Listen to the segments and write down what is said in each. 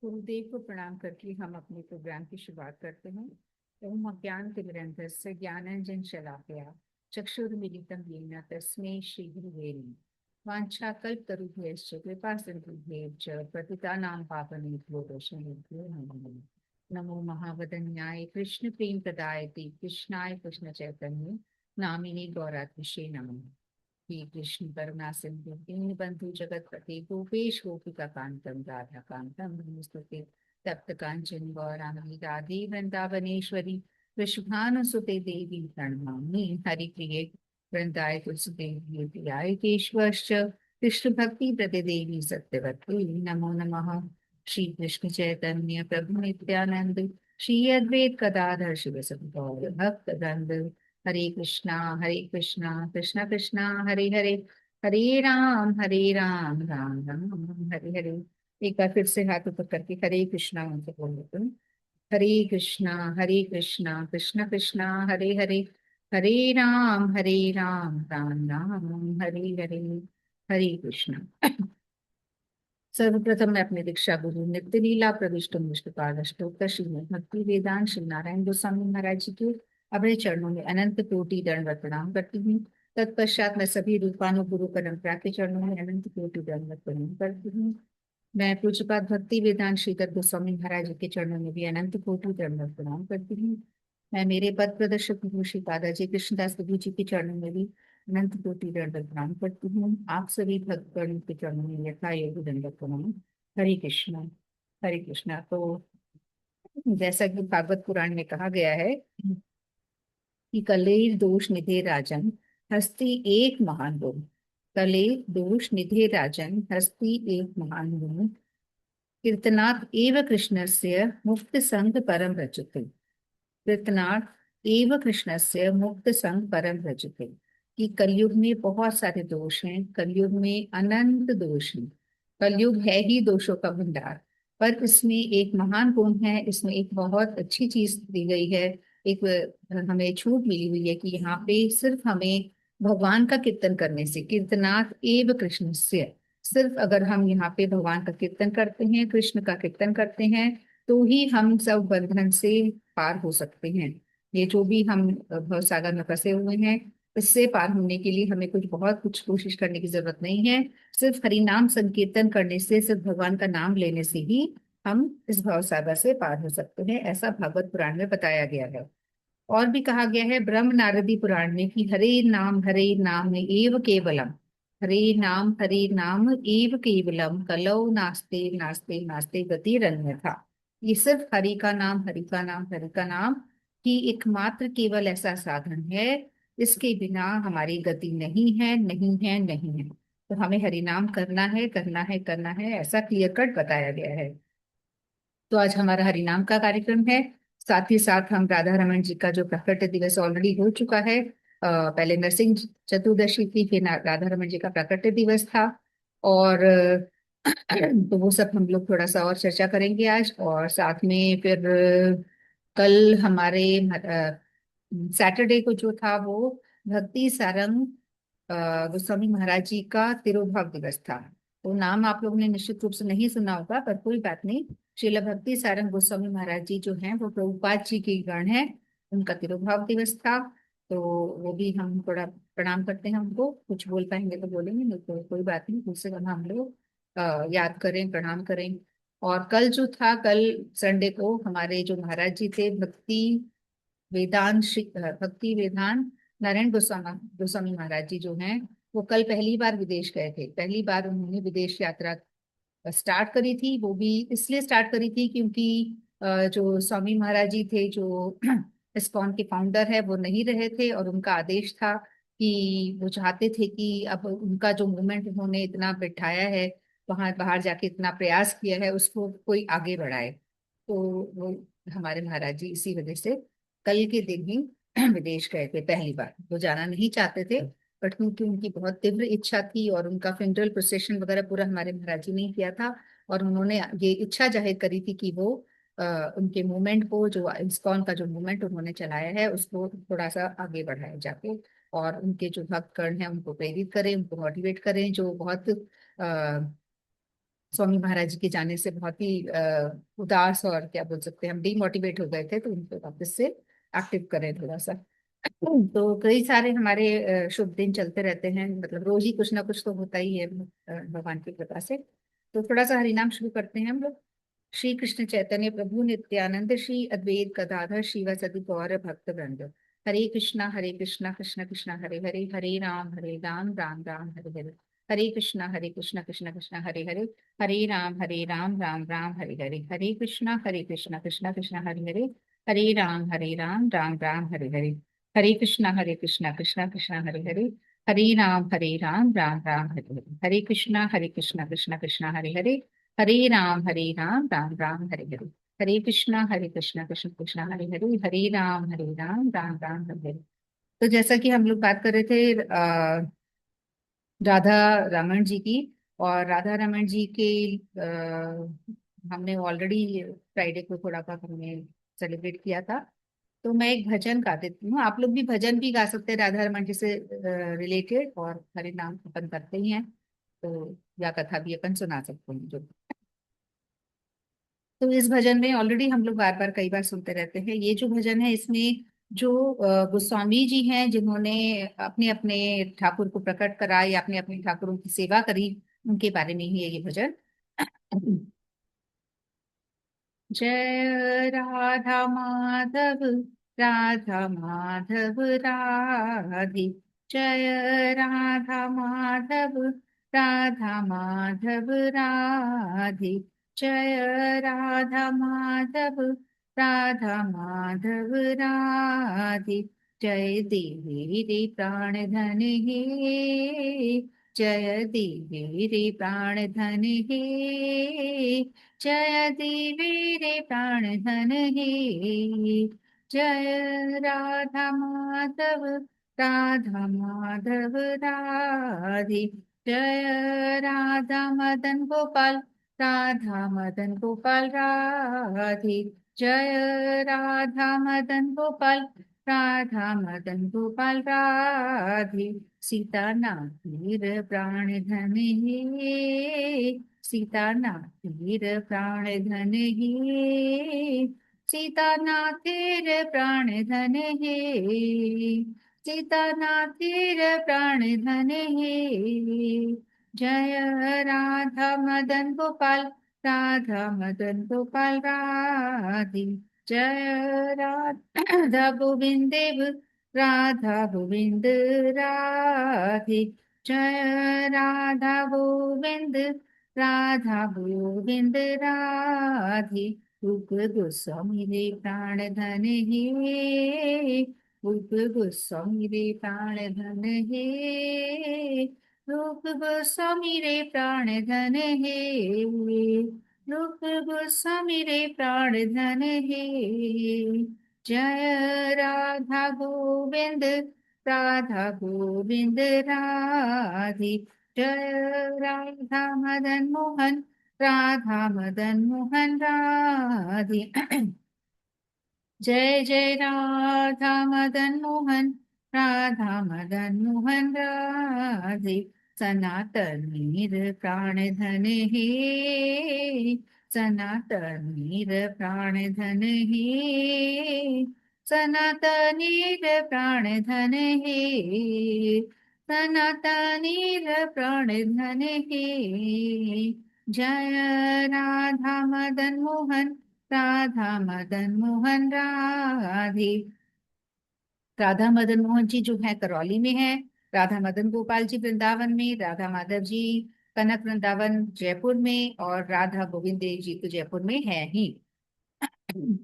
गुरुदेव को प्रणाम करके हम अपने प्रोग्राम की शुरुआत करते हैं। ओम अज्ञानतिमिरन्धस्य ज्ञानांजन शलाकया चक्षुर्मिलितं येन तस्मै श्री गुरुवे नमः। वाञ्छाकल्पतरुभ्यश्च कृपा सिन्धुभ्यश्च पतितानां पावनेभ्यो वैष्णवेभ्यो नमो नमः। नमो महावदन्याय कृष्ण प्रेम प्रदायते कृष्णाय कृष्ण चैतन्य नामिने गौरात्मिषे नमः। श्री कृष्ण करुणा सिंधु दीनबंधु जगतपते गोपेश गोपिका कांतम राधा कांतम नमोस्तुते। तप्त कांचन गौरांगी राधे वृंदावनेश्वरी वृषभानुसुते देवी प्रणमामि हरिप्रिये वृंदाय तुलसीदेवी प्रियाय केशवश्च कृष्ण भक्ति प्रदे देवी सत्यवती नमो नमः। श्री कृष्ण चैतन्य प्रभु नित्यानंद श्री अद्वैत गदाधर शिव गौर भक्त वृंद हरे कृष्णा कृष्णा कृष्णा हरे हरे हरे राम राम राम हरे हरे। एक बार फिर से हाथ ऊपर करके हरे कृष्णा उनसे बोल देते हैं। हरे कृष्णा कृष्णा कृष्णा हरे हरे हरे राम राम हरे हरे। हरे कृष्णा। सर्वप्रथम मैं अपने दीक्षा गुरु नित्य लीला प्रविष्ट मुष्टपाद अष्टोत्तर श्रीमद् भक्ति वेदांत श्री नारायण गोस्वामी महाराज जी के अपने चरणों में अनंत कोटि दंडवत प्रणाम करती हूँ। तत्पश्चात मैं सभी रूपानुगुरु परंपरा के चरणों में अनंत कोटि दंडवत प्रणाम करती हूँ। मैं पूज्यपाद भक्ति वेदांत श्रीधर गोस्वामी महाराज जी के चरणों में भी अनंत कोटि दंडवत प्रणाम करती हूँ। मैं मेरे पद प्रदर्शक गुरु श्री दादाजी कृष्णदास प्रभु जी के चरणों में भी अनंत कोटि दंडवत प्रणाम करती हूँ। आप सभी भक्तगण के चरणों में यथा योगी दंडवत प्रणाम। हरे कृष्णा। हरे कृष्णा। तो जैसा कि भागवत पुराण में कहा गया है कि कलेर दोष निधे राजन हस्ति एक महान गुण। कलेर दोष निधे राजन हस्ति एक महान गुण। कीर्तनात् एव कृष्णस्य मुक्त संग परम रचते। कीर्तनार्थ एव कृष्णस्य मुक्त संग परम भजते। कि कलयुग में बहुत सारे दोष हैं, कलयुग में अनंत दोष हैं। कलयुग है ही दोषों का भंडार। पर इसमें एक महान गुण है, इसमें एक बहुत अच्छी चीज दी गई है। एक हमें छूट मिली हुई है कि यहाँ पे सिर्फ हमें भगवान का कीर्तन करने से, कीर्तनार्थ एव कृष्णस्य, सिर्फ अगर हम यहाँ पे भगवान का कीर्तन करते हैं, कृष्ण का कीर्तन करते हैं, तो ही हम सब बंधन से पार हो सकते हैं। ये जो भी हम भवसागर में फंसे हुए हैं, इससे पार होने के लिए हमें कुछ कोशिश करने की जरूरत नहीं है। सिर्फ हरि नाम संकीर्तन करने से, सिर्फ भगवान का नाम लेने से ही हम इस भवसागर से पार हो सकते हैं, ऐसा भागवत पुराण में बताया गया है। और भी कहा गया है ब्रह्म नारदी पुराण में कि हरे नाम एव केवलम, हरे नाम एव केवलम कलौ नास्ते नास्ते नास्ते गति था। ये सिर्फ हरि का नाम ही एकमात्र केवल ऐसा साधन है, इसके बिना हमारी गति नहीं है, नहीं है, नहीं है। तो हमें हरि नाम करना है, करना है, करना है, ऐसा क्लियर कट बताया गया है। तो आज हमारा हरिनाम का कार्यक्रम है। साथ ही साथ हम राधा रमन जी का जो प्रकट दिवस ऑलरेडी हो चुका है, पहले नरसिंह चतुर्दशी थी, फिर राधा रमन जी का प्रकट दिवस था। और तो वो सब हम लोग थोड़ा सा और चर्चा करेंगे आज। और साथ में फिर कल हमारे सैटरडे को जो था वो भक्ति सारंग गोस्वामी महाराज जी का तिरुभाव दिवस था। तो नाम आप लोगों ने निश्चित रूप से नहीं सुना होगा, पर कोई बात नहीं। श्रील भक्ति सारंग गोस्वामी महाराज जी जो हैं वो प्रभुपाद जी के गण हैं, उनका तिरुभाव दिवस था। तो वो भी हम थोड़ा प्रणाम करते हैं उनको। कुछ बोल पाएंगे तो बोलेंगे, नहीं तो कोई बात नहीं, उससे हम लोग याद करें, प्रणाम करें। और कल जो था, कल संडे को हमारे जो महाराज जी थे भक्ति वेदांत नारायण गोस्वामी गोस्वामी महाराज जी जो हैं, वो कल पहली बार विदेश गए थे। पहली बार उन्होंने विदेश यात्रा स्टार्ट करी थी। वो भी इसलिए स्टार्ट करी थी क्योंकि जो स्वामी महाराज जी थे, जो इस्कॉन के फाउंडर है, वो नहीं रहे थे और उनका आदेश था कि वो चाहते थे कि अब उनका जो मूवमेंट उन्होंने इतना बिठाया है, वहां बाहर जाके इतना प्रयास किया है, उसको कोई आगे बढ़ाए। तो वो हमारे महाराज जी इसी वजह से कल के दिन ही विदेश गए थे पहली बार। वो जाना नहीं चाहते थे, बट क्योंकि उनकी बहुत तीव्र इच्छा थी और उनका फ्यूनरल प्रोसेशन वगैरह पूरा हमारे महाराज जी ने ही किया था, और उन्होंने ये इच्छा जाहिर करी थी कि वो उनके मूवमेंट को, जो इस्कॉन का जो मूवमेंट उन्होंने चलाया है, उसको थोड़ा सा आगे बढ़ाया जाके, और उनके जो भक्तगण हैं उनको प्रेरित करें, उनको मोटिवेट करें, जो बहुत स्वामी महाराज जी के जाने से बहुत ही उदास और क्या बोल सकते हैं हम डिमोटिवेट हो गए थे, तो उनको वापस से एक्टिव करें थोड़ा सा। तो कई सारे हमारे शुभ दिन चलते रहते हैं, मतलब रोज ही कुछ ना कुछ तो होता ही है भगवान की कृपा से। तो थोड़ा सा हरिनाम शुरू करते हैं हम लोग। श्री कृष्ण चैतन्य प्रभु नित्यानंद श्री अद्वैत गदाधर शिवासदि गौर भक्त वृंद। हरे कृष्णा कृष्ण कृष्ण हरे हरे, हरे राम राम राम हरे हरे। हरे कृष्णा कृष्ण कृष्ण हरे हरे, हरे राम राम हरे हरे। हरे कृष्णा कृष्ण कृष्ण हरे हरे, हरे राम राम हरे हरे। हरे कृष्णा कृष्ण कृष्ण हरे हरे, हरे राम राम हरे हरे। हरे कृष्णा कृष्ण कृष्ण हरे हरे, हरे राम राम हरे हरे। हरे कृष्णा कृष्ण कृष्ण हरे हरे, हरे राम राम हरे हरे। तो जैसा कि हम लोग बात कर रहे थे राधा रमन जी की, और राधा रमन जी के हमने ऑलरेडी फ्राइडे को थोड़ा सा हमने सेलिब्रेट किया था। तो मैं एक भजन गा देती हूँ, आप लोग भी भजन भी गा सकते हैं राधा रमन जी से रिलेटेड, और हरि नाम अपन करते ही हैं, तो या कथा भी अपन सुना सकते हैं जो। तो इस भजन में ऑलरेडी हम लोग बार बार कई बार सुनते रहते हैं, ये जो भजन है इसमें जो गोस्वामी जी हैं जिन्होंने अपने अपने ठाकुर को प्रकट करा या अपने अपने ठाकुरों की सेवा करी, उनके बारे में ही है ये भजन। जय राधा माधव, राधा माधव राधे। जय राधा माधव, राधा माधव राधे। जय राधा माधव, राधा माधव राधे। जय देवी रे प्राण धन हे, जय देवी रे प्राण धन हे। जय देवी रे प्राण धन हे। जय राधा माधव, राधा माधव राधे। जय राधा मदन गोपाल, राधा मदन गोपाल राधे। जय राधा मदन गोपाल, राधा मदन गोपाल राधे। सीता नाथीर प्राण धन हे, सीता नाथीर प्राण धन हे। सीता नाथीर प्राण धन हे, सीता नाथीर प्राण धन हे। जय राधा मदन गोपाल, राधा मदन गोपाल राधे। जय राधा गोविंद देव, राधा गोविंद राधे। जय राधा गोविंद, राधा गोविंद राधे। रूप गोस्वामी रे प्राण धन हे, रूप गोस्वामी रे प्राण धन हे। रूप गोस्वामी रे प्राण धन हे, रूप गोस्वामी रे प्राण धन हे। जय राधा गोविंद, राधा गोविंद राधे। जय राधा मदन मोहन, राधा मदन मोहन राधे। जय जय राधा मदन मोहन, राधा मदन मोहन राधे। सनातनीर प्राण धन हे, सनातनीर प्राण धन हे। सनातनीर प्राण धन हे, सनातनीर प्राण धन हे। जय राधा मदन मोहन, राधा मदन मोहन राधे। राधा मदन मोहन जी जो है करौली में है, राधा मदन गोपाल जी वृंदावन में, राधा माधव जी कनक वृंदावन जयपुर में, और राधा गोविंद देव जी तो जयपुर में है ही।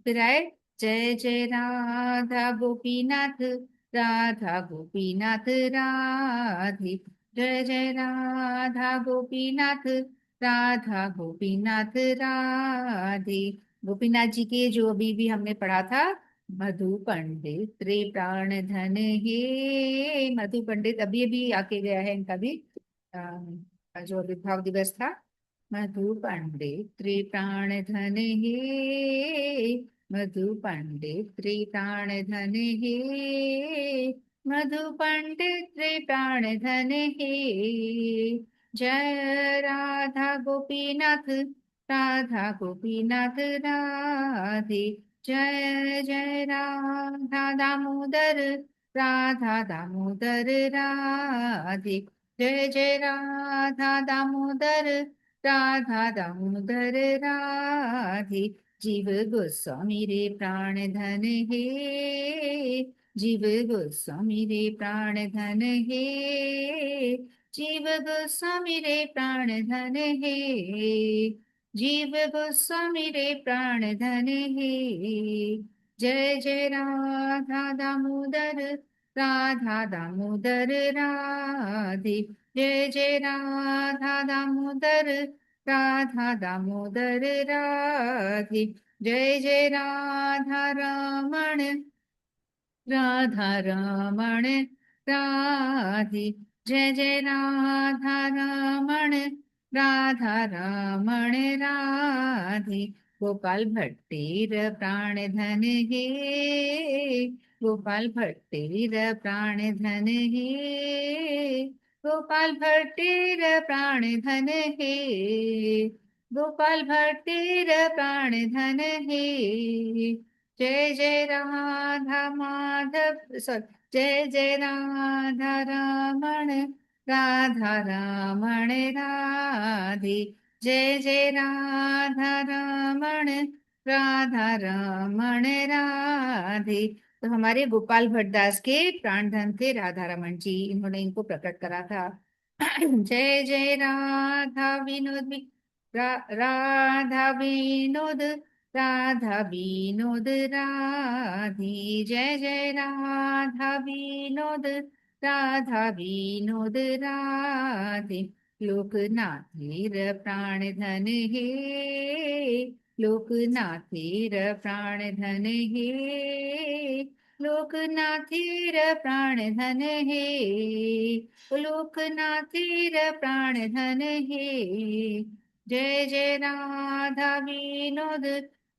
फिर आए जय जय राधा गोपीनाथ, राधा गोपीनाथ राधे। जय जय राधा गोपीनाथ, राधा गोपीनाथ राधे। गोपीनाथ जी के जो अभी भी हमने पढ़ा था, मधु पंडित रे प्राण धन हे। मधु पंडित अभी अभी आके गया है इनका भी जो आविर्भाव दिवस था। मधु पंडित त्रिप्राण धन हे, मधु पंडित त्रिप्राण धन हे। मधु पंडित त्रिप्राण धन हे। जय राधा गोपीनाथ, राधा गोपीनाथ राधे। जय जय राधा दामोदर, राधा दामोदर राधे। जय जय राधा दामोदर, राधा दामोदर राधे। जीव गोस्वामी रे प्राण धन हे, जीव गोस्वामी रे प्राण धन हे, जीव गोस्वामी रे प्राण धन हे, जीव गोस्वामी रे प्राण धन हे। जय जय राधा दामोदर, राधा दामोदर राधे। जय जय राधा दामोदर, राधा दामोदर राधे। जय जय राधा रमण, राधा रमण राधे। जय जय राधा रमण, राधा रमण राधे। गोपाल भट्टीर प्राण धन हे, गोपाल भट्टीर प्राण धन हे, गोपाल भट्टीर प्राण धन हे, गोपाल भट्टीर प्राण धन हे। जय जय राधा माधव जय जय राधा रमण, राधा रमण राधे। जय जय राधा रमण, राधा रमण राधे। तो हमारे गोपाल भट्टदास के प्राणधन थे राधा रमन जी, इन्होंने इनको प्रकट करा था। जय जय राधा विनोद राधा विनोद, राधा विनोद राधे। जय जय राधा विनोद, राधा विनोद राधे। लोकनाथेर प्राण धन हे, लोकनाथेर प्राण धन हे, लोकनाथेर प्राण धन हे, लोकनाथेर प्राण धन हे। जय जय राधा विनोद,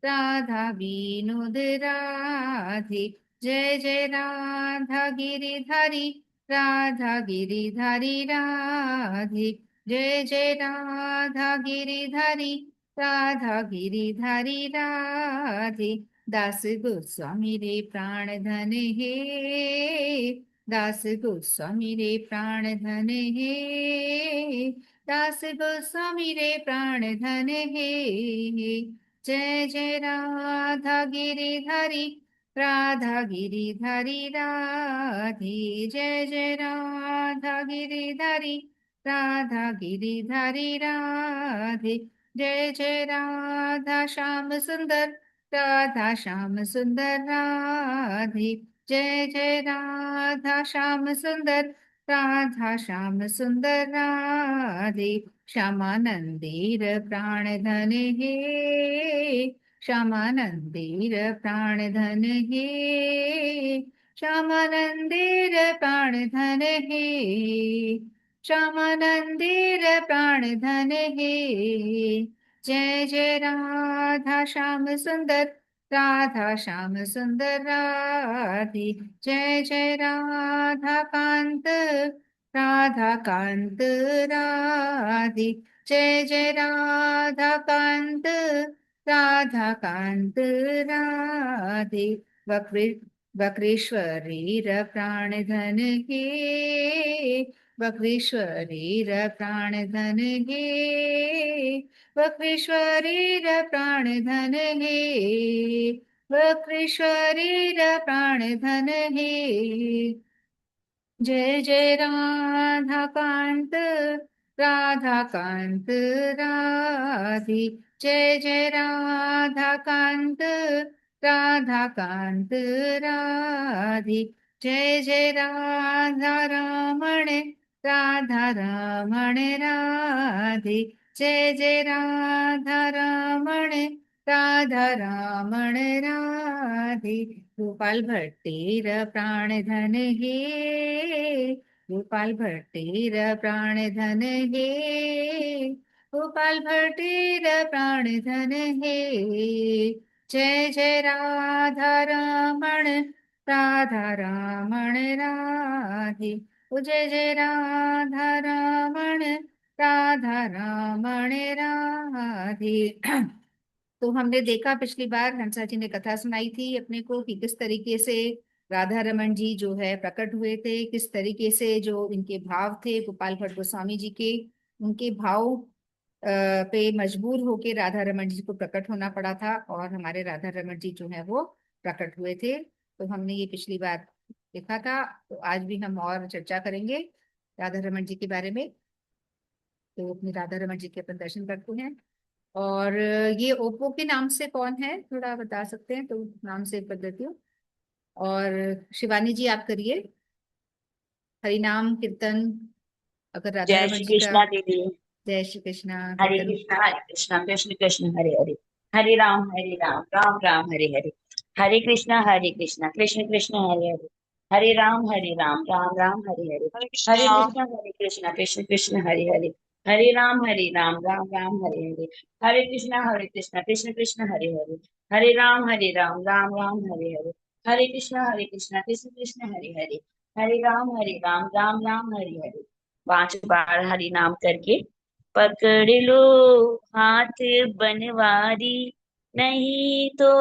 राधा विनोद राधे। जय जय राधा गिरिधारी, राधा गिरिधारी राधे। जय जय राधा गिरिधारी, राधा गिरिधारी राधे। दास गोस्वामी रे प्राण धन हे, दास गोस्वामी रे प्राण धन हे, दास गोस्वामी रे प्राण धन हे। जय जय राधा गिरिधारी, राधा गिरिधारी राधे। जय जय राधा गिरिधारी, राधा गिरिधारी राधे। जय जय राधा श्याम सुंदर, राधा श्याम सुंदर राधे। जय जय राधा श्याम सुंदर, राधा श्याम सुंदर राधे। श्यामानंदीर प्राण धन हे, श्यामानंदीर प्राण धन हे, श्यामानंदीर प्राण धन हे, श्यामानंदीर प्राण धन हे। जय जय राधा श्याम सुंदर, राधा श्याम सुंदर राधे। जय जय राधा कांत, राधा कांत राधे। जय जय राधा कांत, राधा कांत राधे। बक्रेश्वरीर प्राण धन हे, बक्रेश्वरीर प्राण धन हे, बक्रेश्वरीर प्राण धन हे, बक्रेश्वरीर प्राण धन हे। जय जय राधा कांत, राधा कांत राधे। जय जय राधा कांत, राधा कांत राधे। जय जय राधा रमण, राधा रमण राधे। जय जय राधा रमण, राधा रमण राधे। गोपाल भट्टीर प्राण धन हे, गोपाल भट्टीर प्राण धन हे, गोपाल भट्टीर प्राण धन हे। जय जय राधा रमण, राधा रमण राधे। जय जय राधा रमण, राधा रमण राधे। तो हमने देखा पिछली बार हंसा जी ने कथा सुनाई थी अपने को कि किस तरीके से राधा रमन जी जो है प्रकट हुए थे, किस तरीके से जो इनके भाव थे गोपाल भट्ट गोस्वामी जी के, उनके भाव पे मजबूर होके राधा रमन जी को प्रकट होना पड़ा था और हमारे राधा रमन जी जो है वो प्रकट हुए थे। तो हमने ये पिछली बार देखा था। तो आज भी हम और चर्चा करेंगे राधा रमन जी के बारे में। तो अपने राधा रमन जी के अपन दर्शन करते हैं। और ये ओप्पो के नाम से कौन है थोड़ा बता सकते हैं तो नाम से कर देती हूँ। और शिवानी जी आप करिए हरिनाम कीर्तन अगर राधा जय रमन श्री जी का। कृष्णा दीदी। जय श्री कृष्णा कीर्तन। हरे कृष्णा कृष्ण कृष्ण हरे हरे, हरे राम राम राम हरे हरे, हरे कृष्णा कृष्ण कृष्ण हरे हरे, हरे राम राम हरे हरे, हरे कृष्णा कृष्ण कृष्ण हरे हरे, हरे राम राम हरे हरे, हरे कृष्णा कृष्ण कृष्ण हरे हरे, राम राम हरे हरे, हरे कृष्णा कृष्ण कृष्ण हरे हरे, राम राम हरे हरे। 5 बार हरि नाम करके पकड़ लो हाथ बनवारी, नहीं तो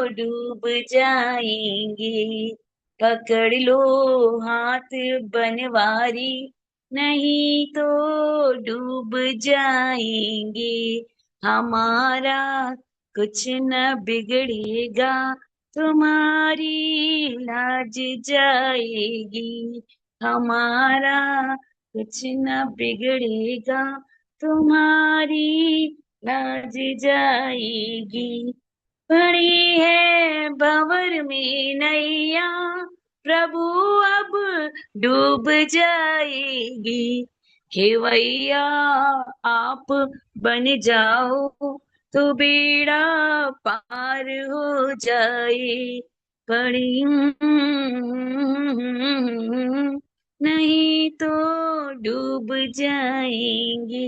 डूब जाएंगे। पकड़ लो हाथ बनवारी, नहीं तो डूब जाएंगे। हमारा कुछ न बिगड़ेगा, तुम्हारी लाज जाएगी। हमारा कुछ न बिगड़ेगा, तुम्हारी लाज जाएगी। पड़ी है भंवर में नैया, प्रभु अब डूब जाएगी। खेवैया आप बन जाओ, तो बेड़ा पार हो जाए। पड़ी नहीं तो डूब जाएंगे।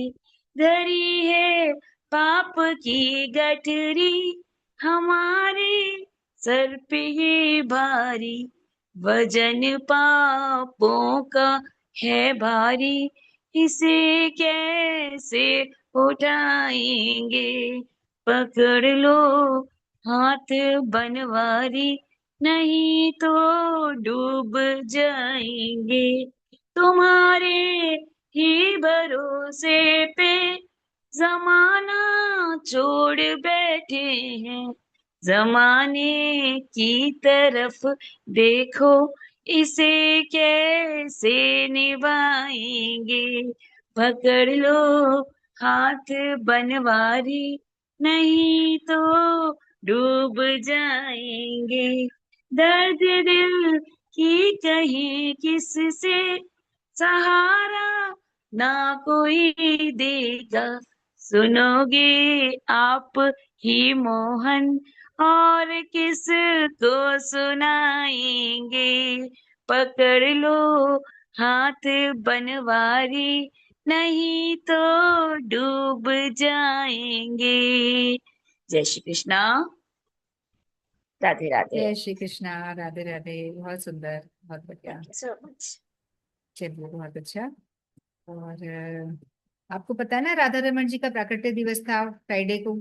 धरी है पाप की गठरी, हमारे सर पे ये भारी। वजन पापों का है भारी, इसे कैसे उठाएंगे। पकड़ लो हाथ बनवारी, नहीं तो डूब जाएंगे। तुम्हारे ही भरोसे पे जमाना छोड़ बैठे हैं। जमाने की तरफ देखो, इसे कैसे निभाएंगे। पकड़ लो हाथ बनवारी, नहीं तो डूब जाएंगे। दर्द दिल की कहीं किससे सहारा ना कोई देगा। सुनोगे आप ही मोहन, और किस को सुनाएंगे। पकड़ लो हाथ बनवारी, नहीं तो डूब जाएंगे। जय श्री कृष्णा। राधे राधे। जय श्री कृष्णा राधे राधे। बहुत सुंदर बहुत बढ़िया। Thank you so much. चलिए बहुत अच्छा। और आपको पता है ना राधा रमन जी का प्राकट्य दिवस था फ्राइडे को।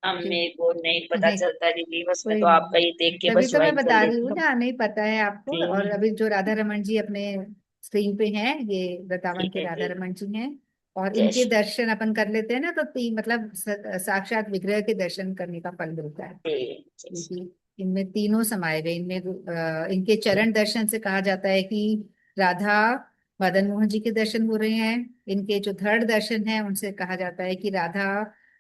अब जी। मेरे को नहीं पता नहीं चलता दीदी, बस मैं कोई तो नहीं। आपका ही देख के तभी बस तो मैं ज्वाइन कर बता रही हूँ लेती हूँ। ना नहीं पता है आपको। और ठीक अभी जो राधा रमन जी अपने स्क्रीन पे हैं ये वृंदावन ठीक के है राधा जी। रमन जी हैं। और जय इनके श्री दर्शन अपन कर लेते हैं ना तो मतलब साक्षात विग्रह के दर्शन करने का फल मिलता है। जय श्री। क्योंकि इनमें तीनों समाये हुए इनमें इनके चरण दर्शन से कहा जाता है कि राधा मदन मोहन जी के दर्शन हो रहे हैं। इनके जो धड़ दर्शन है उनसे कहा जाता है कि राधा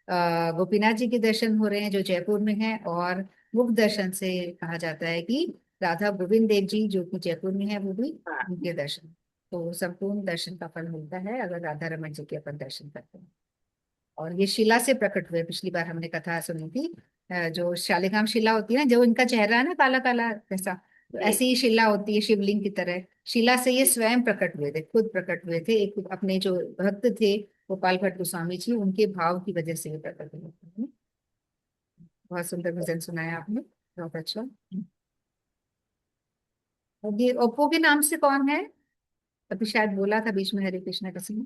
गोपीनाथ जी के दर्शन हो रहे हैं जो जयपुर में है। और मुख दर्शन से कहा जाता है कि राधा गोविंद देव जी जो कि जयपुर में है वो भी हाँ उनके दर्शन। तो संपूर्ण दर्शन का फल मिलता है अगर राधा रमन जी के अपन दर्शन करते हैं। और ये शिला से प्रकट हुए पिछली बार हमने कथा सुनी थी। जो शालिग्राम शिला होती है ना जो इनका चेहरा है ना काला काला जैसा, तो जी ऐसी ही शिला होती है शिवलिंग की तरह। शिला से ये स्वयं प्रकट हुए थे, खुद प्रकट हुए थे। एक अपने जो भक्त थे गोपाल भट्ट गोस्वामी जी उनके भाव की वजह से ये प्रकट हुए थे। बहुत सुंदर भजन सुनाया आपने। बहुत अच्छा। और ये ओप्पो के नाम से कौन है? अभी शायद बोला था बीच में हरे कृष्णा किसी ने।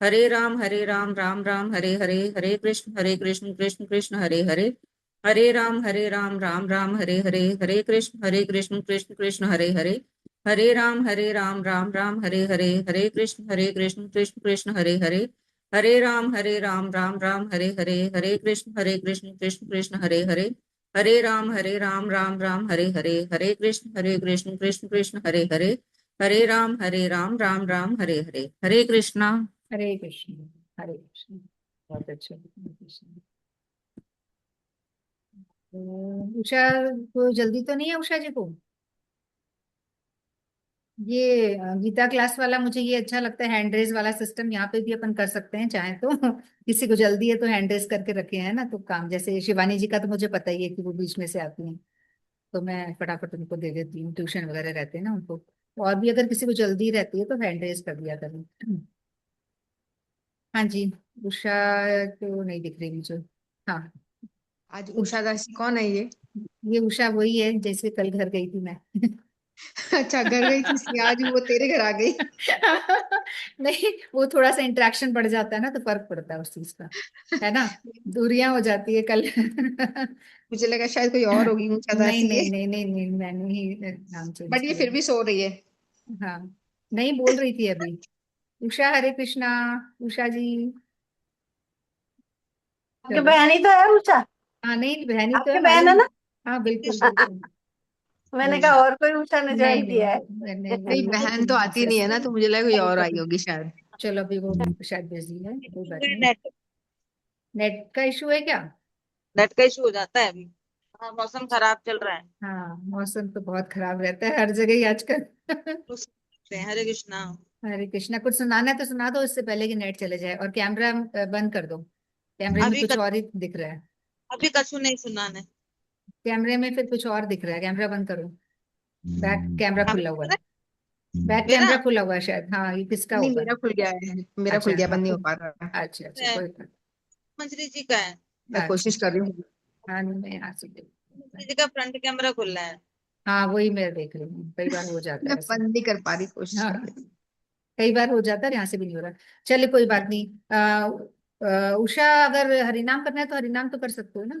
हरे राम राम राम हरे हरे, हरे कृष्ण कृष्ण कृष्ण हरे हरे, हरे राम राम हरे हरे, हरे कृष्ण कृष्ण कृष्ण हरे हरे, हरे राम राम हरे हरे, हरे कृष्ण कृष्ण कृष्ण हरे हरे, हरे राम राम हरे हरे, हरे कृष्ण कृष्ण कृष्ण हरे हरे, हरे राम राम हरे हरे, हरे कृष्ण कृष्ण कृष्ण हरे हरे, हरे राम हरे हरे, हरे कृष्णा। हरे कृष्ण हरे कृष्ण। बहुत अच्छा, हरे कृष्ण। उषा को जल्दी तो नहीं है उषा जी को? ये गीता क्लास वाला मुझे ये अच्छा लगता है, हैंड रेज वाला सिस्टम यहाँ पे भी अपन कर सकते हैं चाहे तो। किसी को जल्दी है तो हैंड रेज करके रखे हैं ना, तो काम जैसे शिवानी जी का तो मुझे पता ही है कि वो बीच में से आती हैं, तो मैं फटाफट उनको दे देती हूँ, ट्यूशन वगैरह रहते हैं ना उनको। और भी अगर किसी को जल्दी रहती है तो हैंड रेज कर दिया करें। हाँ जी। उषा तो नहीं दिख रही मुझे। हाँ। आज उषा दासी कौन है ये? ये उषा वही है जैसे कल घर गई थी मैं। अच्छा, घर गई थी इसलिए आज वो तेरे घर आ गई। नहीं, वो थोड़ा सा इंटरेक्शन बढ़ जाता है ना तो फर्क पड़ता है उस चीज का, है ना। दूरियां हो जाती है कल। मुझे लगा शायद कोई और होगी उषा नहीं दासी ये। नहीं नहीं नहीं नहीं, मैंने ही नाम चेंज बट ये किया। फिर भी सो रही है। हाँ, नहीं बोल रही थी अभी। उषा हरे कृष्णा। उषा जी। आपकी चलो। बहन ही तो है उषा। हाँ नहीं, बहनी तो आपकी है बहन है मालूम। ना? हाँ बिल्कुल बिल्कुल। मैंने वही। कहा और कोई उषा ने नहीं ज्वाइन किया नहीं, है। मैंने नहीं, वही बहन तो आती नहीं है ना, तो मुझे लगा कोई और आई होगी शायद। चलो अभी वो शायद बिजी है, कोई बात नहीं। नेट नेट का इशू है क्या? नेट का इशू हो जाता है अभी। हाँ, मौसम खराब चल रहा है। हाँ, मौसम तो बहुत खराब रहता है हर जगह ही आजकल। हरे कृष्णा। हरे कृष्णा। कुछ सुनाना है तो सुना दो इससे पहले कि नेट चले जाए, और कैमरा बंद कर दो। कैमरे में अभी कुछ और ही दिख रहा है। अभी कछु नहीं सुना ने। कैमरे में फिर कुछ और दिख रहा है, कैमरा बंद करो। बैक कैमरा अभी खुला हुआ है। बैक मेरा कैमरा खुला हुआ है शायद, हाँ ये किसका नहीं, होगा। मेरा खुल गया है, मेरा खुल अच्छा गया, बंद नहीं आपको। हो पा रहा। अच्छा अच्छा, है, कोई बात। मंजरी जी का है। मैं अच्छा। कोशिश कर रही हूँ। हाँ मैं यहाँ से मंजरी जी का फ्रंट कैमरा खुला है। हाँ वही मैं देख रही हूँ, कई बार हो जाता मैं है ऐसे। बंद नहीं कर पा रही, कोशिश हाँ, कर रही हूँ। कई बार हो जाता है, यहाँ से भी नहीं हो रहा। चलिए कोई बात नहीं। उषा, अगर हरिनाम करना है तो हरिनाम तो कर सकते हो ना,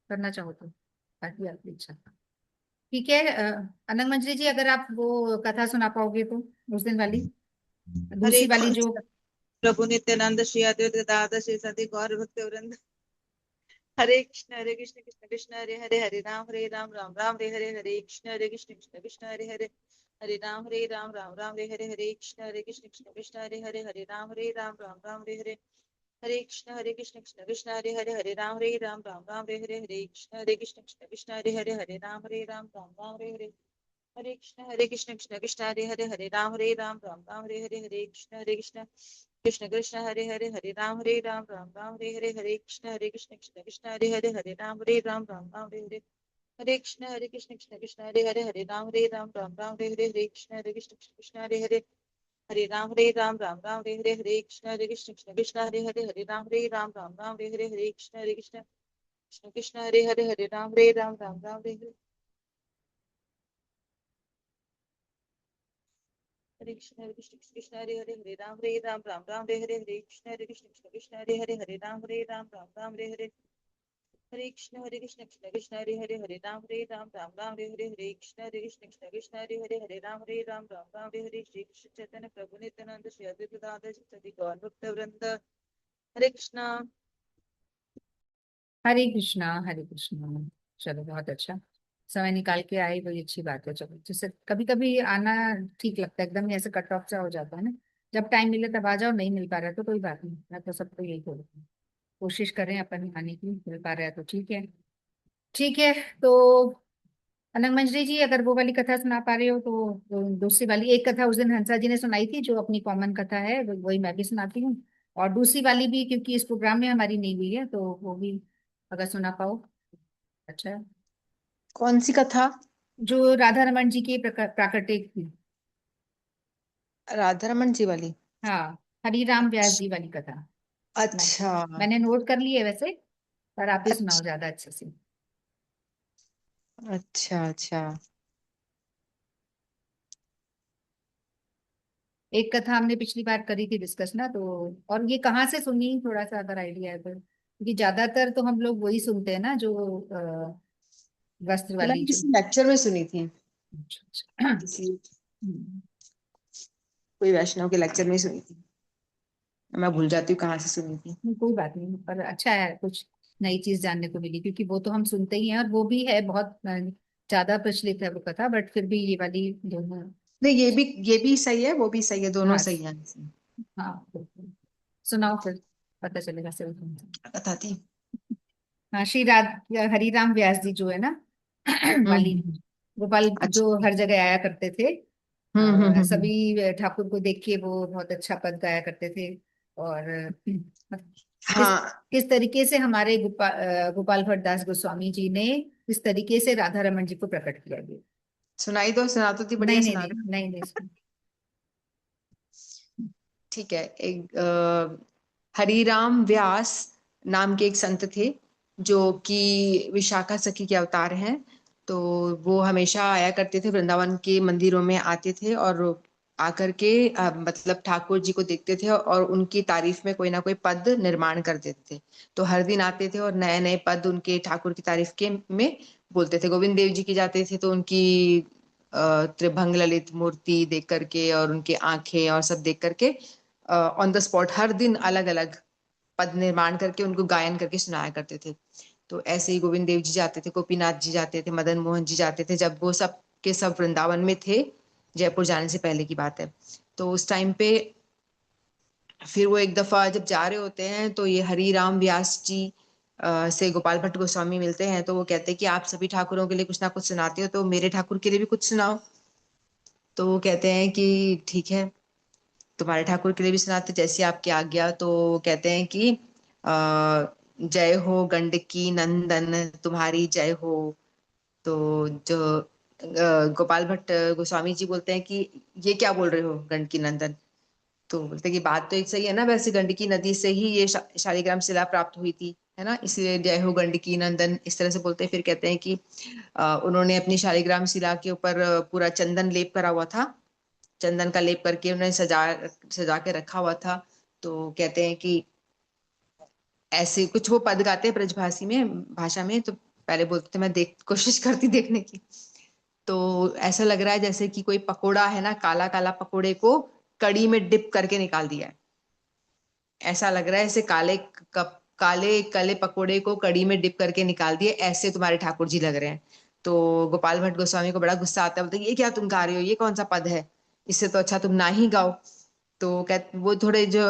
करना चाहो तो, बाकी आपकी इच्छा। ठीक है। अनंग मंजरी जी, अगर आप वो कथा सुना पाओगे तो, उस दिन वाली, हरे दूसरी वाली जो। कृष्ण प्रभु नित्यानंद श्री अद्वैत गदाधर श्री सती गौर भक्त वृंद। हरे कृष्ण कृष्ण कृष्ण हरे हरे, हरे राम राम हरे हरे, हरे कृष्ण कृष्ण हरे हरे, हरे राम राम हरे हरे कृष्ण कृष्ण हरे राम राम हरे हरे, हरे कृष्ण कृष्ण हरे राम हरे हरे कृष्ण हरे राम हरे हरे, हरे कृष्ण हरे राम कृष्ण कृष्ण हरे राम हरे हरे कृष्ण हरे राम हरे कृष्ण कृष्ण हरे कृष्ण हरे कृष्ण हरे कृष्ण हरे राम हरे कृष्ण हरे राम हरे कृष्ण कृष्ण हरे राम हरे कृष्ण हरे राम हरे कृष्ण हरे श्री कृष्ण चैतन्य प्रभु नित्यानंद श्री अद्वैत गदाधर सती गौर भक्त वृंद। हरे कृष्णा। हरे कृष्णा हरे कृष्णा। चलो बहुत अच्छा, समय निकाल के आए, वही अच्छी बात है। चलो, जैसे कभी कभी आना ठीक लगता है, एकदम ही ऐसे कट ऑफ सा हो जाता है ना। जब टाइम मिले तब आ जाओ, नहीं मिल पा रहा है तो कोई बात नहीं, मैं तो सबको यही बोलती हूँ, कोशिश करें अपन आने की, मिल पा रहा है तो ठीक है। ठीक है। तो अनंग मंजरी जी, अगर वो वाली कथा सुना पा रहे हो तो दूसरी वाली एक कथा उस दिन हंसा जी ने सुनाई थी जो अपनी कॉमन कथा है, वही मैं भी सुनाती हूँ। और दूसरी वाली भी, क्योंकि इस प्रोग्राम में हमारी नहीं हुई है, तो वो भी अगर सुना पाओ अच्छा है। कौन सी कथा? जो राधा रमन जी की प्राकटिक थी। राधा रमन जी वाली? हाँ, हरि राम व्यास जी वाली कथा। मैं अच्छा मैंने नोट कर ली है वैसे, पर आप ही सुनाओ अच्छा ज्यादा अच्छे से। अच्छा। अच्छा, एक कथा हमने पिछली बार करी थी डिस्कस ना, तो और ये कहाँ से सुनी, थोड़ा सा अगर आइडिया है तो, क्योंकि ज्यादातर तो हम लोग वही सुनते हैं ना जो वस्त्र वाली मैंने जो। किसी लेक्चर में सुनी थी, अच्छा, अच्छा। किसी हम्म, कोई वैष्णव के लेक्चर में ही सुनी थी। मैं भूल जाती हूँ कहाँ से सुनी थी। कोई बात नहीं, पर अच्छा है, कुछ नई चीज जानने को मिली, क्योंकि वो तो हम सुनते ही हैं और वो भी है बहुत ज्यादा प्रचलित है वो कथा, बट फिर भी ये वाली दोनों। नहीं, ये भी सही है, वो भी सही है, दोनों हाँ, सही है। हाँ बिल्कुल। सुनाओ फिर, पता चलेगा सही कौन सा। कथा थी। हाँ, श्री हरिराम व्यास जी जो है ना वाली, हम्म। गोपाल अच्छा। जो हर जगह आया करते थे, हम्म। सभी ठाकुर को देख के वो बहुत अच्छा पद गाया करते थे। और किस हाँ, किस तरीके से हमारे गोपाल भट्ट दास गोस्वामी जी ने किस तरीके से राधा रमन जी को प्रकट किया गया। सुनाई दो, सुना तो थी, नहीं बढ़िया नहीं सुना नहीं दो। नहीं नहीं ठीक है। हरिराम व्यास नाम के एक संत थे, जो कि विशाखा सखी के अवतार हैं। तो वो हमेशा आया करते थे, वृंदावन के मंदिरों में आते थे और आकर के मतलब ठाकुर जी को देखते थे और उनकी तारीफ में कोई ना कोई पद निर्माण कर देते थे। तो हर दिन आते थे और नए नए पद उनके ठाकुर की तारीफ के में बोलते थे। गोविंद देव जी की जाते थे तो उनकी त्रिभंग ललित मूर्ति देख करके और उनकी आंखें और सब देख करके ऑन द स्पॉट हर दिन अलग अलग पद निर्माण करके उनको गायन करके सुनाया करते थे। तो ऐसे ही गोविंद देव जी जाते थे, गोपीनाथ जी जाते थे, मदन मोहन जी जाते थे, जब वो सब के सब वृंदावन में थे, जयपुर जाने से पहले की बात है। तो उस टाइम पे फिर वो एक दफा जब जा रहे होते हैं तो ये हरि राम व्यास जी से गोपाल भट्ट गोस्वामी मिलते हैं। तो वो कहते हैं कि आप सभी ठाकुरों के लिए कुछ ना कुछ सुनाते हो, तो मेरे ठाकुर के लिए भी कुछ सुनाओ। तो वो कहते हैं कि ठीक है, तुम्हारे ठाकुर के लिए भी सुनाते, जैसी आपकी आज्ञा। तो कहते हैं कि जय हो गंडकी नंदन तुम्हारी जय हो। तो जो गोपाल भट्ट गोस्वामी जी बोलते हैं कि ये क्या बोल रहे हो गंडकी नंदन। तो बोलते हैं कि बात तो एक सही है ना, वैसे गंडकी नदी से ही ये शालिग्राम शिला प्राप्त हुई थी, है ना, इसलिए जय हो गंडकी नंदन इस तरह से बोलते हैं। फिर कहते हैं कि उन्होंने अपनी शालिग्राम शिला के ऊपर पूरा चंदन लेप करा हुआ था, चंदन का लेप करके उन्हें सजा सजा के रखा हुआ था। तो कहते हैं कि ऐसे कुछ वो पद गाते हैं ब्रजभाषी में भाषा में। तो पहले बोलते थे, मैं देख कोशिश करती देखने की। तो ऐसा लग रहा है जैसे कि कोई पकोड़ा है ना, काला काला पकोड़े को कड़ी में डिप करके निकाल दिया है, ऐसा लग रहा है। ऐसे काले काले पकोड़े को कड़ी में डिप करके निकाल दिए, ऐसे तुम्हारे ठाकुर जी लग रहे हैं। तो गोपाल भट्ट गोस्वामी को बड़ा गुस्सा आता है, बोलते हैं, ये क्या तुम गा रहे हो, ये कौन सा पद है, इससे तो अच्छा तुम ना ही गाओ। तो वो थोड़े जो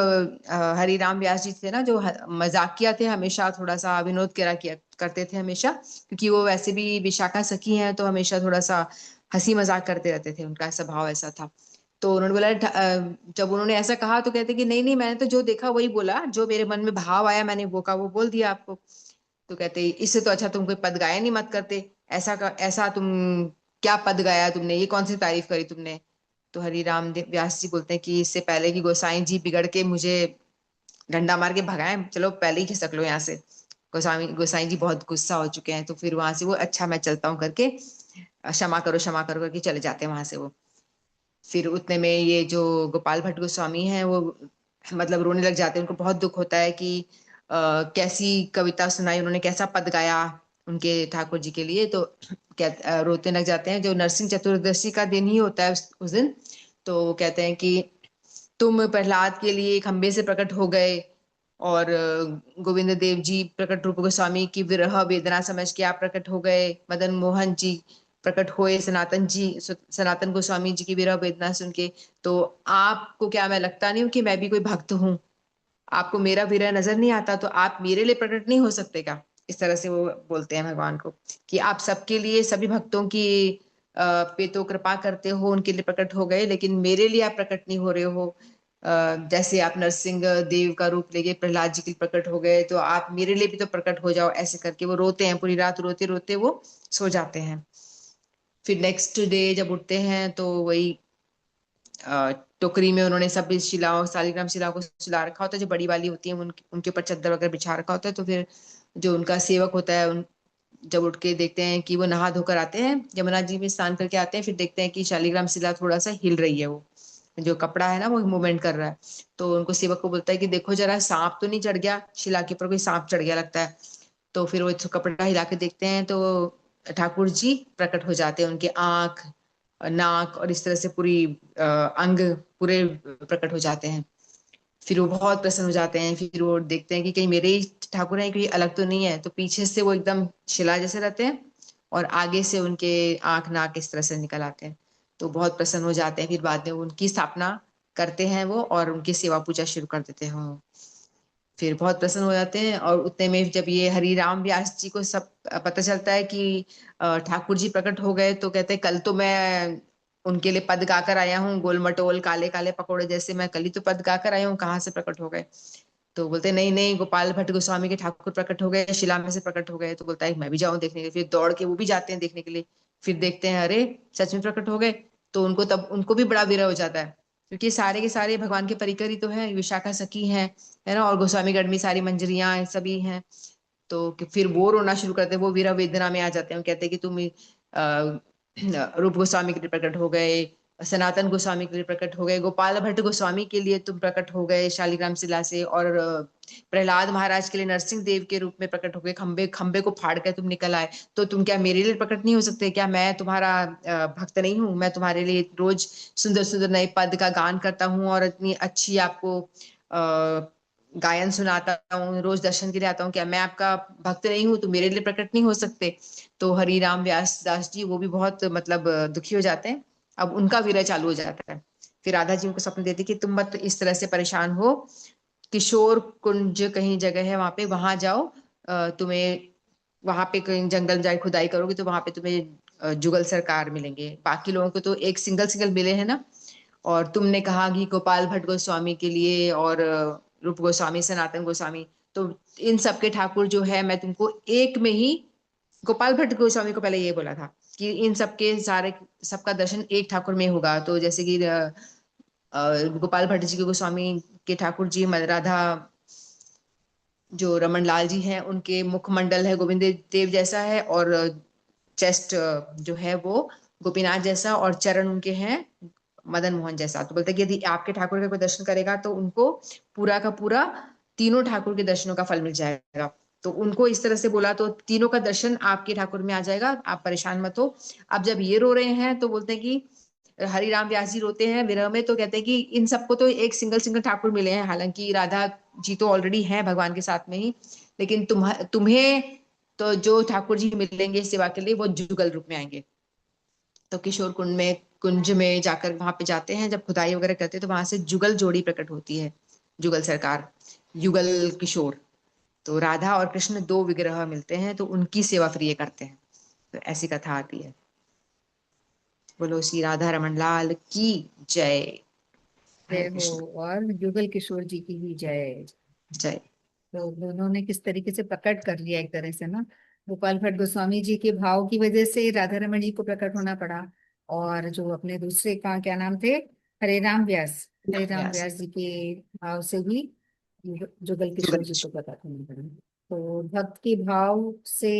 हरि राम व्यास जी थे ना, जो मजाकिया थे, हमेशा थोड़ा सा विनोद करा किया करते थे हमेशा, क्योंकि वो वैसे भी विशाखा सखी हैं, तो हमेशा थोड़ा सा हंसी मजाक करते रहते थे, उनका स्वभाव ऐसा था। तो उन्होंने बोला जब उन्होंने ऐसा कहा तो कहते कि नहीं नहीं, मैंने तो जो देखा वही बोला, जो मेरे मन में भाव आया मैंने वो का वो बोल दिया आपको। तो कहते इससे तो अच्छा तुम कोई पद गाया नहीं मत करते, ऐसा तुम क्या पद गाया तुमने, ये कौन सी तारीफ करी तुमने। तो हरि राम व्यास जी बोलते हैं कि इससे पहले कि गोसाई जी बिगड़ के मुझे डंडा मार के भगाए, चलो पहले ही खिसक लो यहाँ से। गोसाई जी बहुत गुस्सा हो चुके हैं। तो फिर वहां से वो अच्छा मैं चलता हूँ करके क्षमा करो करके चले जाते हैं वहां से वो। फिर उतने में ये जो गोपाल भट्ट गोस्वामी हैं वो मतलब रोने लग जाते हैं, उनको बहुत दुख होता है कि कैसी कविता सुनाई उन्होंने, कैसा पद गाया उनके ठाकुर जी के लिए। तो रोते लग जाते हैं। जो नरसिंह चतुर्दशी का दिन ही होता है उस दिन। तो वो कहते हैं कि तुम प्रहलाद के लिए खंबे से प्रकट हो गए, और गोविंद देव जी प्रकट रूप गोस्वामी की विरह वेदना समझ के आप प्रकट हो गए, मदन मोहन जी प्रकट हुए सनातन गोस्वामी जी की विरह वेदना सुन के। तो आपको क्या मैं लगता नहीं हूँ कि मैं भी कोई भक्त हूँ, आपको मेरा विरह नजर नहीं आता, तो आप मेरे लिए प्रकट नहीं हो सकते क्या। इस तरह से वो बोलते हैं भगवान को कि आप सबके लिए सभी भक्तों की पे तो कृपा करते हो, उनके लिए प्रकट हो गए, लेकिन मेरे लिए आप प्रकट नहीं हो रहे हो। जैसे आप नरसिंह देव का रूप लेके प्रहलाद जी के लिए प्रकट हो गए, तो आप मेरे लिए भी तो प्रकट हो जाओ। ऐसे करके वो रोते हैं, पूरी रात रोते रोते वो सो जाते हैं। फिर नेक्स्ट डे जब उठते हैं तो वही टोकरी में उन्होंने सब इस शिलाओं शालिग्राम शिलाओं को सुला रखा होता है, जो बड़ी वाली होती है, उनके ऊपर चद्दर वगैरह बिछा रखा होता है। तो फिर जो उनका सेवक होता है जब उठ के देखते हैं कि वो नहा धोकर आते हैं, यमुना जी में स्नान करके आते हैं, फिर देखते हैं कि शालिग्राम शिला थोड़ा सा हिल रही है वो, जो कपड़ा है ना वो मूवमेंट कर रहा है। तो उनको सेवक को बोलता है कि देखो जरा सांप तो नहीं चढ़ गया, शिला के ऊपर कोई सांप चढ़ गया लगता है। तो फिर वो कपड़ा हिला के देखते हैं तो ठाकुर जी प्रकट हो जाते हैं, उनके आंख, नाक और इस तरह से पूरी अंग पूरे प्रकट हो जाते हैं। फिर वो बहुत प्रसन्न हो जाते हैं, फिर वो देखते हैं कि कहीं मेरे ही ठाकुर हैं, कहीं अलग तो नहीं है। तो पीछे से वो एकदम शिला जैसे रहते हैं और आगे से उनके आंख नाक इस तरह से निकल आते हैं। तो बहुत प्रसन्न हो जाते हैं। फिर बाद में उनकी स्थापना करते हैं वो और उनकी सेवा पूजा शुरू कर देते हैं वो। फिर बहुत प्रसन्न हो जाते हैं और उतने में जब ये हरि राम व्यास जी को सब पता चलता है कि ठाकुर जी प्रकट हो गए, तो कहते हैं कल तो मैं उनके लिए पद गाकर आया हूँ, गोल मटोल काले काले पकौड़े जैसे, मैं कल ही तो पद गाकर आया हूँ, कहाँ से प्रकट हो गए। तो बोलते नहीं नहीं, गोपाल भट्ट गोस्वामी के ठाकुर प्रकट हो गए, शिला में से प्रकट हो गए। तो बोलता है मैं भी जाऊं देखने के लिए। फिर दौड़ के वो भी जाते हैं देखने के लिए। फिर देखते हैं अरे सच में प्रकट हो गए। तो उनको तब उनको भी बड़ा विरह हो जाता है, क्योंकि सारे के सारे भगवान के परिकर ही तो है, विशाखा सखी है ना, और गोस्वामीगढ़ में सारी मंजरियां सभी हैं। तो फिर वो रोना शुरू करते हैं, वो वीरा वेदना में आ जाते हैं। कहते हैं कि तुम रूप गोस्वामी के लिए प्रकट हो गए, सनातन गोस्वामी के लिए प्रकट हो गए, गोपाल भट्ट गोस्वामी के लिए तुम प्रकट हो गए शालिग्राम शिला से, और प्रहलाद महाराज के लिए नरसिंह देव के रूप में प्रकट हो गए, खंबे खंबे को फाड़ कर तुम निकल आए। तो तुम क्या मेरे लिए प्रकट नहीं हो सकते क्या? मैं तुम्हारा भक्त नहीं हूँ? मैं तुम्हारे लिए रोज सुंदर सुंदर नए पद का गान करता हूँ और इतनी अच्छी आपको गायन सुनाता हूँ, रोज दर्शन के लिए आता हूँ, क्या मैं आपका भक्त नहीं हूँ? तो मेरे लिए प्रकट नहीं हो सकते? तो हरि राम व्यास दास जी वो भी बहुत मतलब दुखी हो जाते हैं। अब उनका विरह चालू हो जाता है। फिर राधा जी उनको स्वप्न देती कि तुम मत इस तरह से परेशान हो, किशोर कुंज कहीं जगह है वहां पे, वहां जाओ, तुम्हें वहां पे कहीं जंगल जाए खुदाई करोगे तो वहां पे तुम्हें जुगल सरकार मिलेंगे। बाकी लोगों को तो एक सिंगल सिंगल मिले हैं ना। और तुमने कहा कि गोपाल भट्ट गोस्वामी के लिए और रूप गोस्वामी सनातन गोस्वामी, तो इन सबके ठाकुर जो है मैं तुमको एक में ही, गोपाल भट्ट गोस्वामी को पहले ये बोला था कि इन सबके सारे सबका दर्शन एक ठाकुर में होगा। तो जैसे कि गोपाल भट्ट जी के गोस्वामी के ठाकुर जी राधा जो रमन लाल जी हैं उनके मुखमंडल है गोविंद देव जैसा है, और चेस्ट जो है वो गोपीनाथ जैसा, और चरण उनके हैं मदन मोहन जैसा। तो बोलते हैं कि यदि आपके ठाकुर का कोई दर्शन करेगा तो उनको पूरा का पूरा तीनों ठाकुर के दर्शनों का फल मिल जाएगा। तो उनको इस तरह से बोला तो तीनों का दर्शन आपके ठाकुर में आ जाएगा, आप परेशान मत हो। अब जब ये रो रहे हैं तो बोलते हैं कि हरि राम व्यास जी रोते हैं विरह में, तो कहते हैं कि इन सबको तो एक सिंगल सिंगल ठाकुर मिले हैं, हालांकि राधा जी तो ऑलरेडी हैं भगवान के साथ में ही, लेकिन तुम्हें तो जो ठाकुर जी मिलेंगे सेवा के लिए वो जुगल रूप में आएंगे। तो किशोर कुंज में जाकर वहां पे जाते हैं, जब खुदाई वगैरह करते हैं तो वहां से जुगल जोड़ी प्रकट होती है, जुगल सरकार, युगल किशोर। तो राधा और कृष्ण दो विग्रह मिलते हैं, तो उनकी सेवा फिर ये करते हैं। तो ऐसी कथा आती है। बोलो श्री राधा रमन लाल की जय। हरे जय हो। कृष्ण। और जुगल किशोर जी की भी जय। जय। तो दोनों ने किस तरीके से प्रकट कर लिया एक तरह से ना, गोपाल भट्ट गोस्वामी जी के भाव की वजह से राधा रमन जी को प्रकट होना पड़ा, और जो अपने दूसरे का क्या नाम थे, हरे राम व्यास। व्यास जी के भाव से भी जुगल जुगल किशोर जी को किशोर। प्रकट होना पड़ा। तो भक्त के भाव से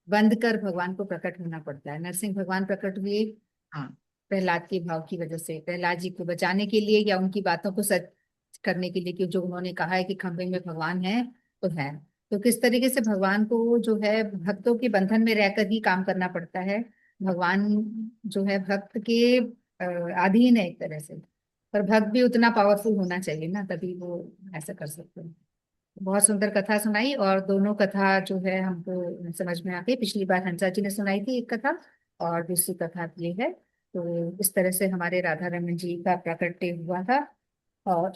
बंध कर भगवान को प्रकट होना पड़ता है। नरसिंह भगवान प्रकट हुए हाँ। प्रहलाद के भाव की वजह से, प्रहलाद जी को बचाने के लिए या उनकी बातों को सच करने के लिए, कि जो उन्होंने कहा है कि खंबे में भगवान है तो है। तो किस तरीके से भगवान को जो है भक्तों के बंधन में रहकर ही काम करना पड़ता है। भगवान जो है भक्त के अधीन है एक तरह से, पर भक्त भी उतना पावरफुल होना चाहिए ना, तभी वो ऐसा कर सकते हैं। बहुत सुंदर कथा सुनाई, और दोनों कथा जो है हमको समझ में आ गई। पिछली बार हंसा जी ने सुनाई थी एक कथा, और दूसरी कथा ये है। तो इस तरह से हमारे राधा रमन जी का प्राकट्य हुआ था। और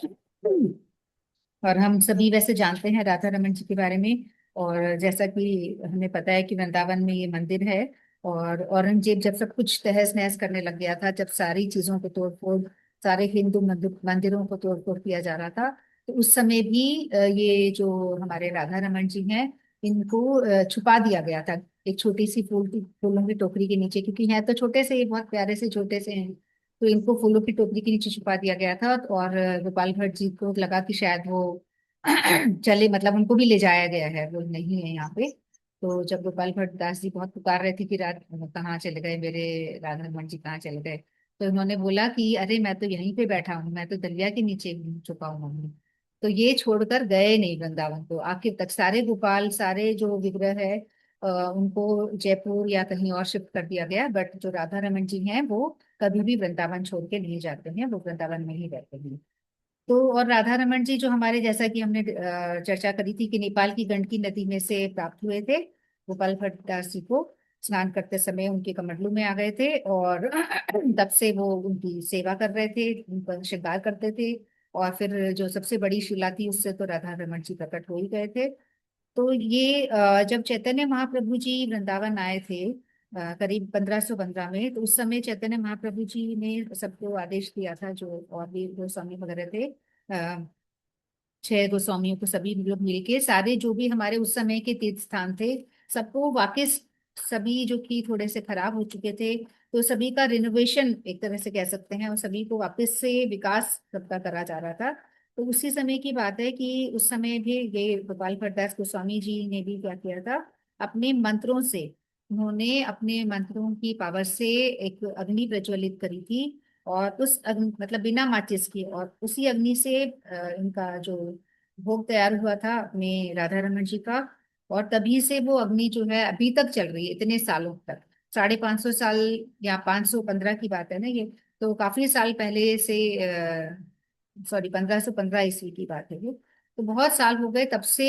और हम सभी वैसे जानते हैं राधा रमन जी के बारे में। और जैसा कि हमें पता है कि वृंदावन में ये मंदिर है, और औरंगजेब जब सब कुछ तहस नहस करने लग गया था, जब सारी चीजों को तोड़ फोड़, सारे हिंदू मंदिरों को तोड़ फोड़ किया जा रहा था, तो उस समय भी ये जो हमारे राधा रमन जी हैं, इनको छुपा दिया गया था एक छोटी सी फूलों की टोकरी के नीचे, क्योंकि हैं तो छोटे से, ये बहुत प्यारे से छोटे से हैं। तो इनको फूलों की टोकरी के नीचे छुपा दिया गया था, और गोपाल भट्ट जी को लगा कि शायद वो चले, मतलब उनको भी ले जाया गया है, वो नहीं है यहाँ पे। तो जब गोपाल भट्ट दास जी बहुत पुकार रहे थे कि रात कहाँ चले गए मेरे राधा रमन जी, कहाँ चले गए, तो इन्होंने बोला कि अरे मैं तो यहीं पे बैठा हूँ, मैं तो दरिया के नीचे घूम चुका हूँ मम्मी। तो ये छोड़कर गए नहीं वृंदावन को, आखिर तक सारे गोपाल, सारे जो विग्रह है उनको जयपुर या कहीं और शिफ्ट कर दिया गया, बट जो राधा रमन जी हैं वो कभी भी वृंदावन छोड़ के नहीं जाते हैं, वो वृंदावन में ही रहते हैं। तो और राधा रमन जी जो हमारे, जैसा कि हमने चर्चा करी थी कि नेपाल की गंडकी नदी में से प्राप्त हुए थे, गोपाल भट्टदास जी को स्नान करते समय उनके कमंडलू में आ गए थे, और तब से वो उनकी सेवा कर रहे थे, उनका श्रृंगार करते थे। और फिर जो सबसे बड़ी शिला थी उससे तो राधा रमन जी प्रकट हो ही गए थे। तो ये जब चैतन्य महाप्रभु जी वृंदावन आए थे करीब 1515 में, तो उस समय चैतन्य महाप्रभु जी ने सबको आदेश दिया था, जो और भी गोस्वामी वगैरह थे, 6 गोस्वामियों को, सभी लोग मिलके, सारे जो भी हमारे उस समय के तीर्थ स्थान थे सबको वापस, सभी जो कि थोड़े से खराब हो चुके थे, तो सभी का रिनोवेशन एक तरह से कह सकते हैं, और सभी को वापस से विकास सबका करा जा रहा था। तो उसी समय की बात है कि उस समय भी ये गोपाल भट्टदास गोस्वामी जी ने भी क्या किया था, अपने मंत्रों से, उन्होंने अपने मंत्रों की पावर से एक अग्नि प्रज्वलित करी थी, और उस अग्नि मतलब बिना माचिस की, और उसी अग्नि से इनका जो भोग तैयार हुआ था अपने राधा रमन जी का। और तभी से वो अग्नि जो है अभी तक चल रही है, इतने सालों तक, 550 साल या 515 की बात है ना ये, तो काफी साल पहले से, सॉरी 1515 ईस्वी की बात है ये, तो बहुत साल हो गए तब से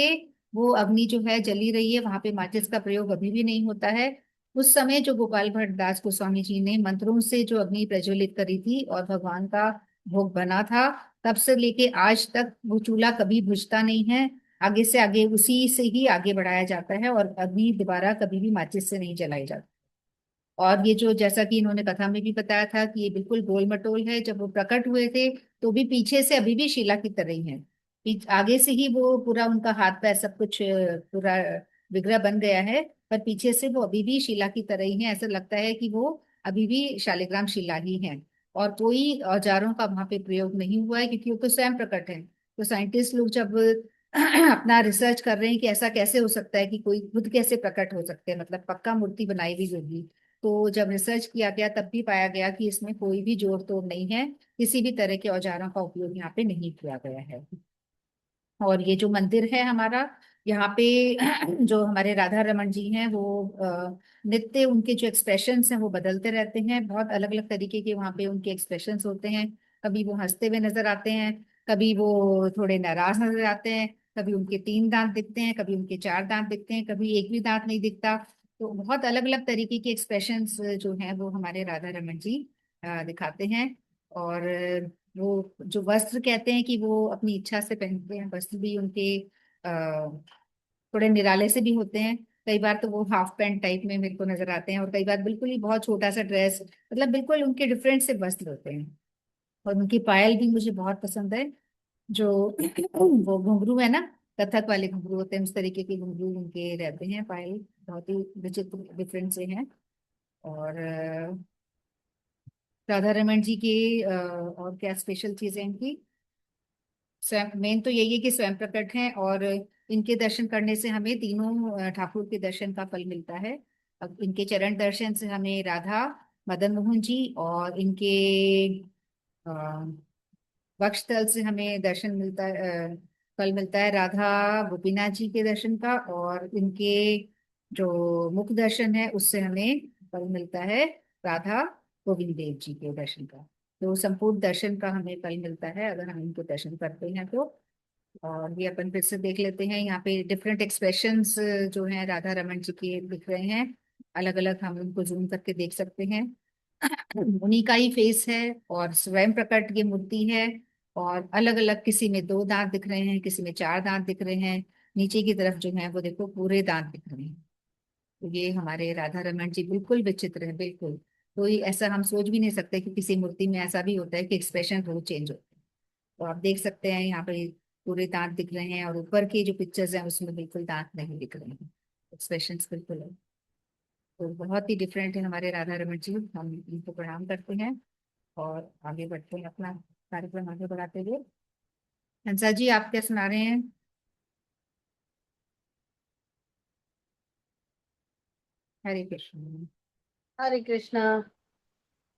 वो अग्नि जो है जली रही है, वहां पे माचिस का प्रयोग अभी भी नहीं होता है। उस समय जो गोपाल भट्ट दास गोस्वामी जी ने मंत्रों से जो अग्नि प्रज्वलित करी थी और भगवान का भोग बना था, तब से लेके आज तक वो चूल्हा कभी बुझता नहीं है, आगे से आगे उसी से ही आगे बढ़ाया जाता है, और अग्नि दोबारा कभी भी माचिस से नहीं जलाई जाती। और ये जो, जैसा कि इन्होंने कथा में भी बताया था कि ये बिल्कुल गोल मटोल है, जब वो प्रकट हुए थे तो भी पीछे से अभी भी शिला की तरह ही है, आगे से ही वो पूरा उनका हाथ पैर सब कुछ पूरा विग्रह बन गया है, पर पीछे से वो अभी भी शिला की तरह ही है, ऐसा लगता है कि वो अभी भी शालिग्राम शिला ही है, और कोई औजारों का वहां पे प्रयोग नहीं हुआ है, क्योंकि वो तो स्वयं प्रकट है। तो साइंटिस्ट लोग जब अपना रिसर्च कर रहे हैं कि ऐसा कैसे हो सकता है कि कोई खुद कैसे प्रकट हो सकते हैं, मतलब पक्का मूर्ति बनाई हुई होगी, तो जब रिसर्च किया गया तब भी पाया गया कि इसमें कोई भी जोड़ तोड़ नहीं है, किसी भी तरह के औजारों का उपयोग यहाँ पे नहीं किया गया है। और ये जो मंदिर है हमारा, यहाँ पे जो हमारे राधा रमन जी हैं वो नित्य उनके जो एक्सप्रेशंस हैं वो बदलते रहते हैं, बहुत अलग अलग तरीके के वहाँ पे उनके एक्सप्रेशंस होते हैं। कभी वो हंसते हुए नजर आते हैं, कभी वो थोड़े नाराज नजर आते हैं, कभी उनके 3 दांत दिखते हैं, कभी उनके 4 दांत दिखते हैं, कभी एक भी दांत नहीं दिखता। तो बहुत अलग अलग तरीके के एक्सप्रेशंस जो हैं वो हमारे राधा रमन जी दिखाते हैं। और वो जो वस्त्र कहते हैं कि वो अपनी इच्छा से पहनते हैं, वस्त्र भी उनके थोड़े निराले से भी होते हैं। कई बार तो वो हाफ पैंट टाइप में मेरे को नजर आते हैं, और कई बार बिल्कुल ही बहुत छोटा सा ड्रेस, मतलब बिल्कुल उनके डिफरेंट से वस्त्र होते हैं। और उनकी पायल भी मुझे बहुत पसंद है, जो वो घुंघरू है ना, कथक वाले घुंघरू होते हैं, उस तरीके के घुंघरू उनके रहते हैं, पायल बहुत ही विचित्र डिफरेंट से हैं। और राधा रमन जी की और क्या स्पेशल चीजें इनकी, स्वयं मेन तो यही है कि स्वयं प्रकट हैं, और इनके दर्शन करने से हमें तीनों ठाकुर के दर्शन का फल मिलता है। अब इनके चरण दर्शन से हमें राधा, मदन मोहन जी, और इनके अ, वक्षस्थल से हमें दर्शन मिलता है, फल मिलता है राधा गोपीनाथ जी के दर्शन का, और इनके जो मुख दर्शन है उससे हमें फल मिलता है राधा गोविंद देव जी के दर्शन का। तो संपूर्ण दर्शन का हमें फल मिलता है अगर हम इनको दर्शन करते हैं तो। और ये अपन फिर से देख लेते हैं, यहाँ पे डिफरेंट एक्सप्रेशंस जो हैं राधा रमन जी के दिख रहे हैं, अलग अलग हम उनको जूम करके देख सकते हैं। उन्हीं का ही फेस है, और स्वयं प्रकट ये मूर्ति है, और अलग अलग, किसी में 2 दांत दिख रहे हैं, किसी में 4 दांत दिख रहे हैं, नीचे की तरफ जो है वो देखो पूरे दांत दिख रहे हैं। तो ये हमारे राधा रमन जी बिल्कुल विचित्र है, बिल्कुल कोई ऐसा हम सोच भी नहीं सकते कि किसी मूर्ति में ऐसा भी होता है कि एक्सप्रेशन रोज चेंज होते हैं। तो आप देख सकते हैं यहाँ पे पूरे दांत दिख रहे हैं, और ऊपर की जो पिक्चर्स हैं उसमें बिल्कुल दांत नहीं दिख रहे हैं, एक्सप्रेशन बिल्कुल है। तो बहुत ही डिफरेंट है हमारे राधा रमन जी, हम इनको प्रणाम करते हैं और आगे बढ़ते हैं अपना कार्यक्रम आगे बढ़ाते हुए। हंसा जी आप क्या सुना रहे हैं? हरे कृष्ण। हरे कृष्णा।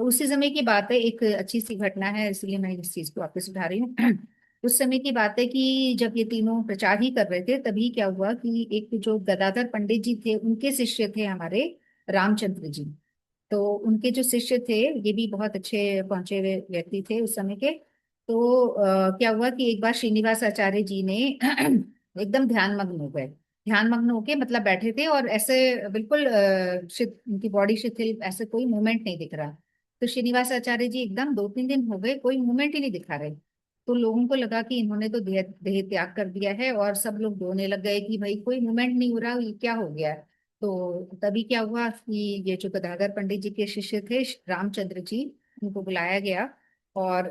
तो उसी समय की बात है, एक अच्छी सी घटना है, इसलिए मैं इस चीज को वापस उठा रही हूँ। उस समय की बात है कि जब ये तीनों प्रचार ही कर रहे थे, तभी क्या हुआ कि एक जो गदाधर पंडित जी थे, उनके शिष्य थे हमारे रामचंद्र जी। तो उनके जो शिष्य थे, ये भी बहुत अच्छे पहुंचे हुए व्यक्ति थे उस समय के। तो क्या हुआ कि एक बार श्रीनिवास आचार्य जी ने एकदम ध्यान मग्न हो गए। ध्यान मग्न होके मतलब बैठे थे और ऐसे बिल्कुल उनकी बॉडी शिथिल, ऐसे कोई मूवमेंट नहीं दिख रहा। तो श्रीनिवास आचार्य जी एकदम 2-3 दिन हो गए कोई मूवमेंट ही नहीं दिखा रहे। तो लोगों को लगा कि इन्होंने तो देह देह त्याग कर दिया है, और सब लोग रोने लग गए कि भाई कोई मूवमेंट नहीं हो रहा, ये क्या हो गया है। तो तभी क्या हुआ कि ये जो गदाधर पंडित जी के शिष्य थे रामचंद्र जी, उनको बुलाया गया। और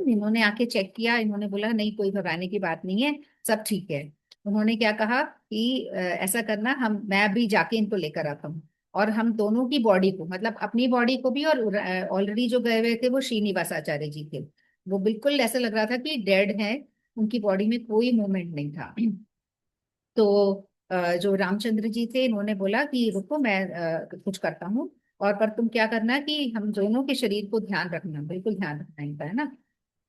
इन्होंने आके चेक किया, इन्होंने बोला नहीं कोई घबराने की बात नहीं है, सब ठीक है। उन्होंने क्या कहा कि ऐसा करना, हम मैं अभी जाके इनको लेकर आता हूँ, और हम दोनों की बॉडी को, मतलब अपनी बॉडी को भी, और ऑलरेडी जो गए हुए थे वो श्रीनिवास आचार्य जी थे, वो बिल्कुल ऐसा लग रहा था कि डेड है, उनकी बॉडी में कोई मूवमेंट नहीं था। तो जो रामचंद्र जी थे, इन्होंने बोला कि रुको मैं कुछ करता हूँ, और पर तुम क्या करना कि हम दोनों के शरीर को ध्यान रखना, बिल्कुल ध्यान रखना इनका, है ना।